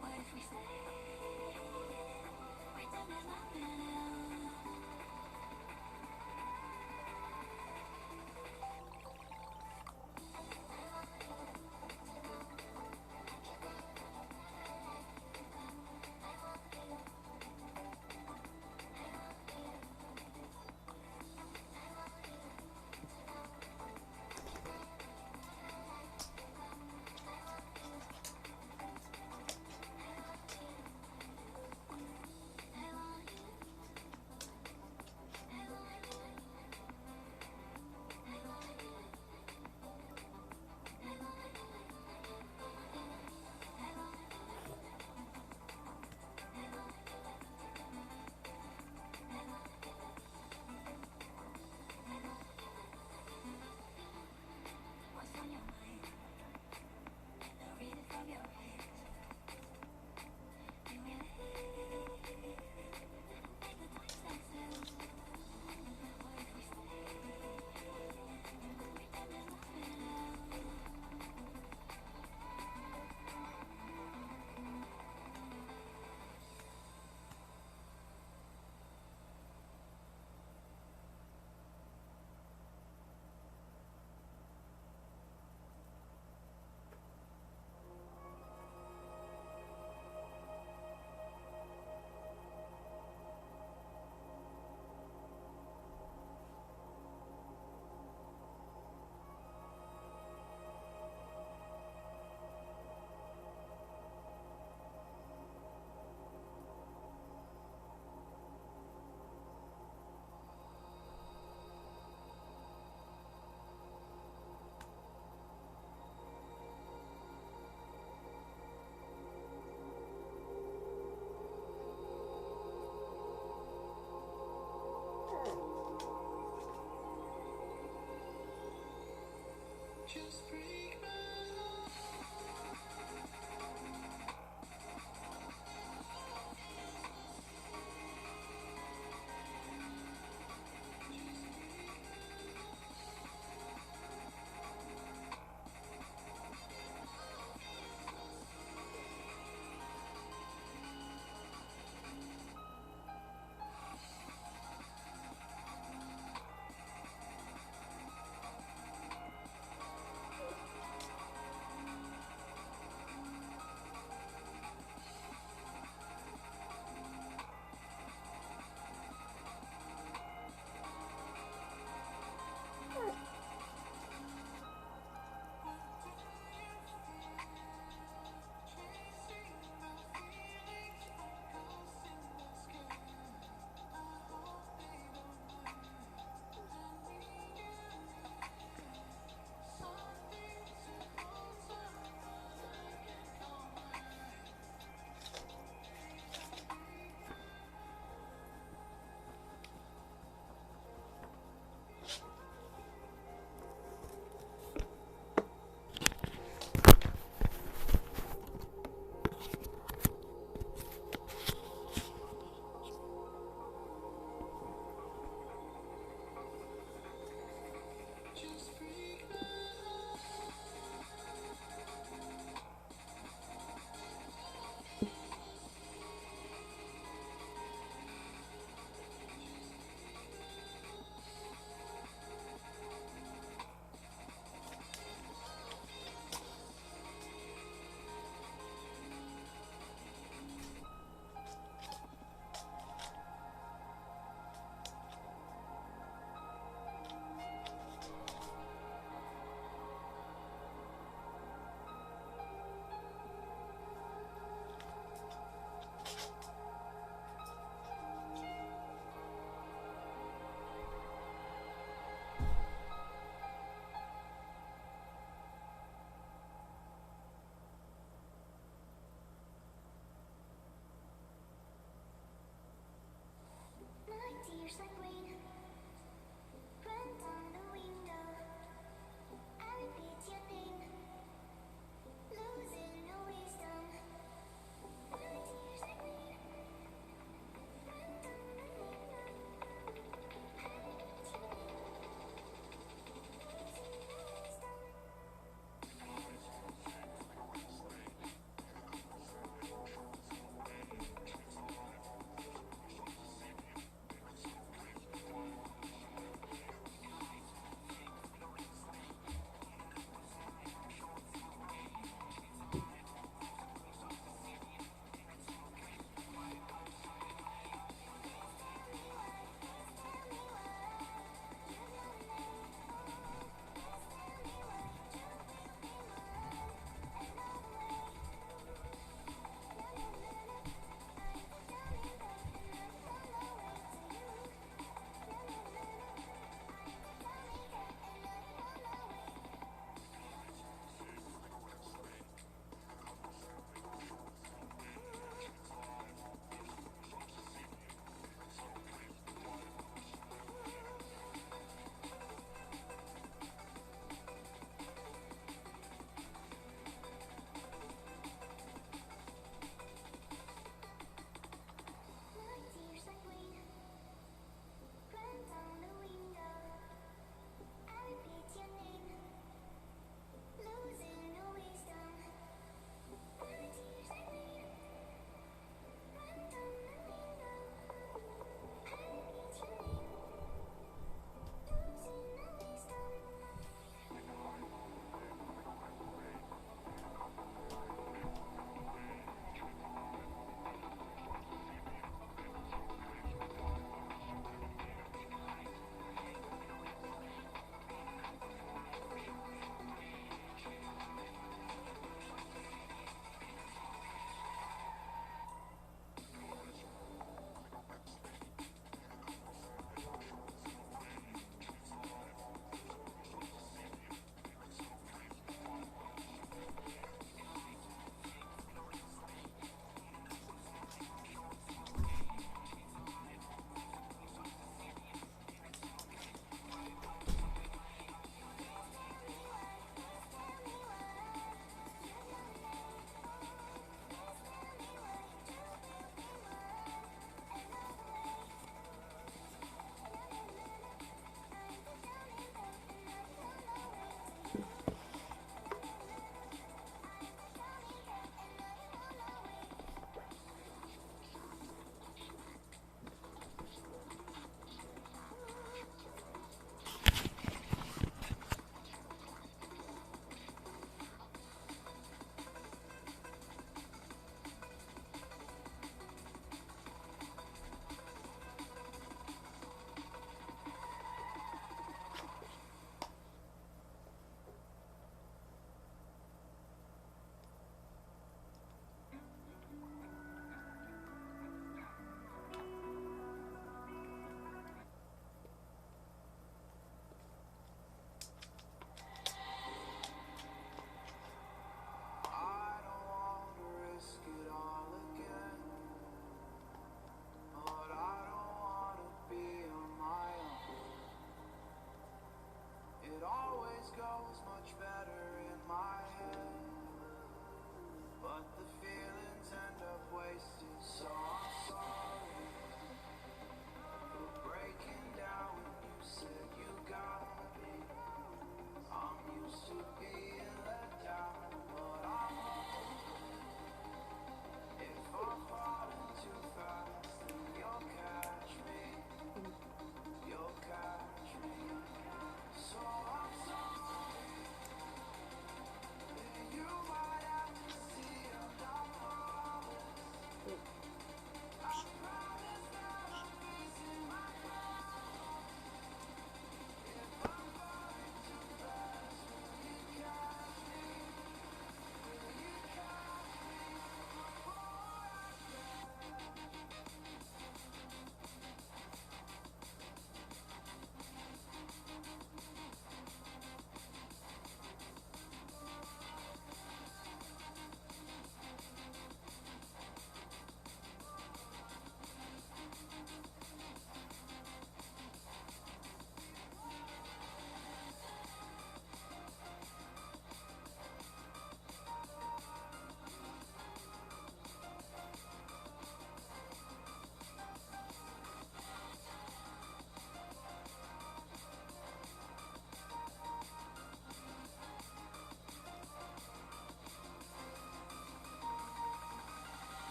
What if we stay? Pretend there's nothing else. What's on your mind? Can I read it from your eyes? Can we leave and make the time stand still? What if we stay? Pretend there's nothing else. Just breathe.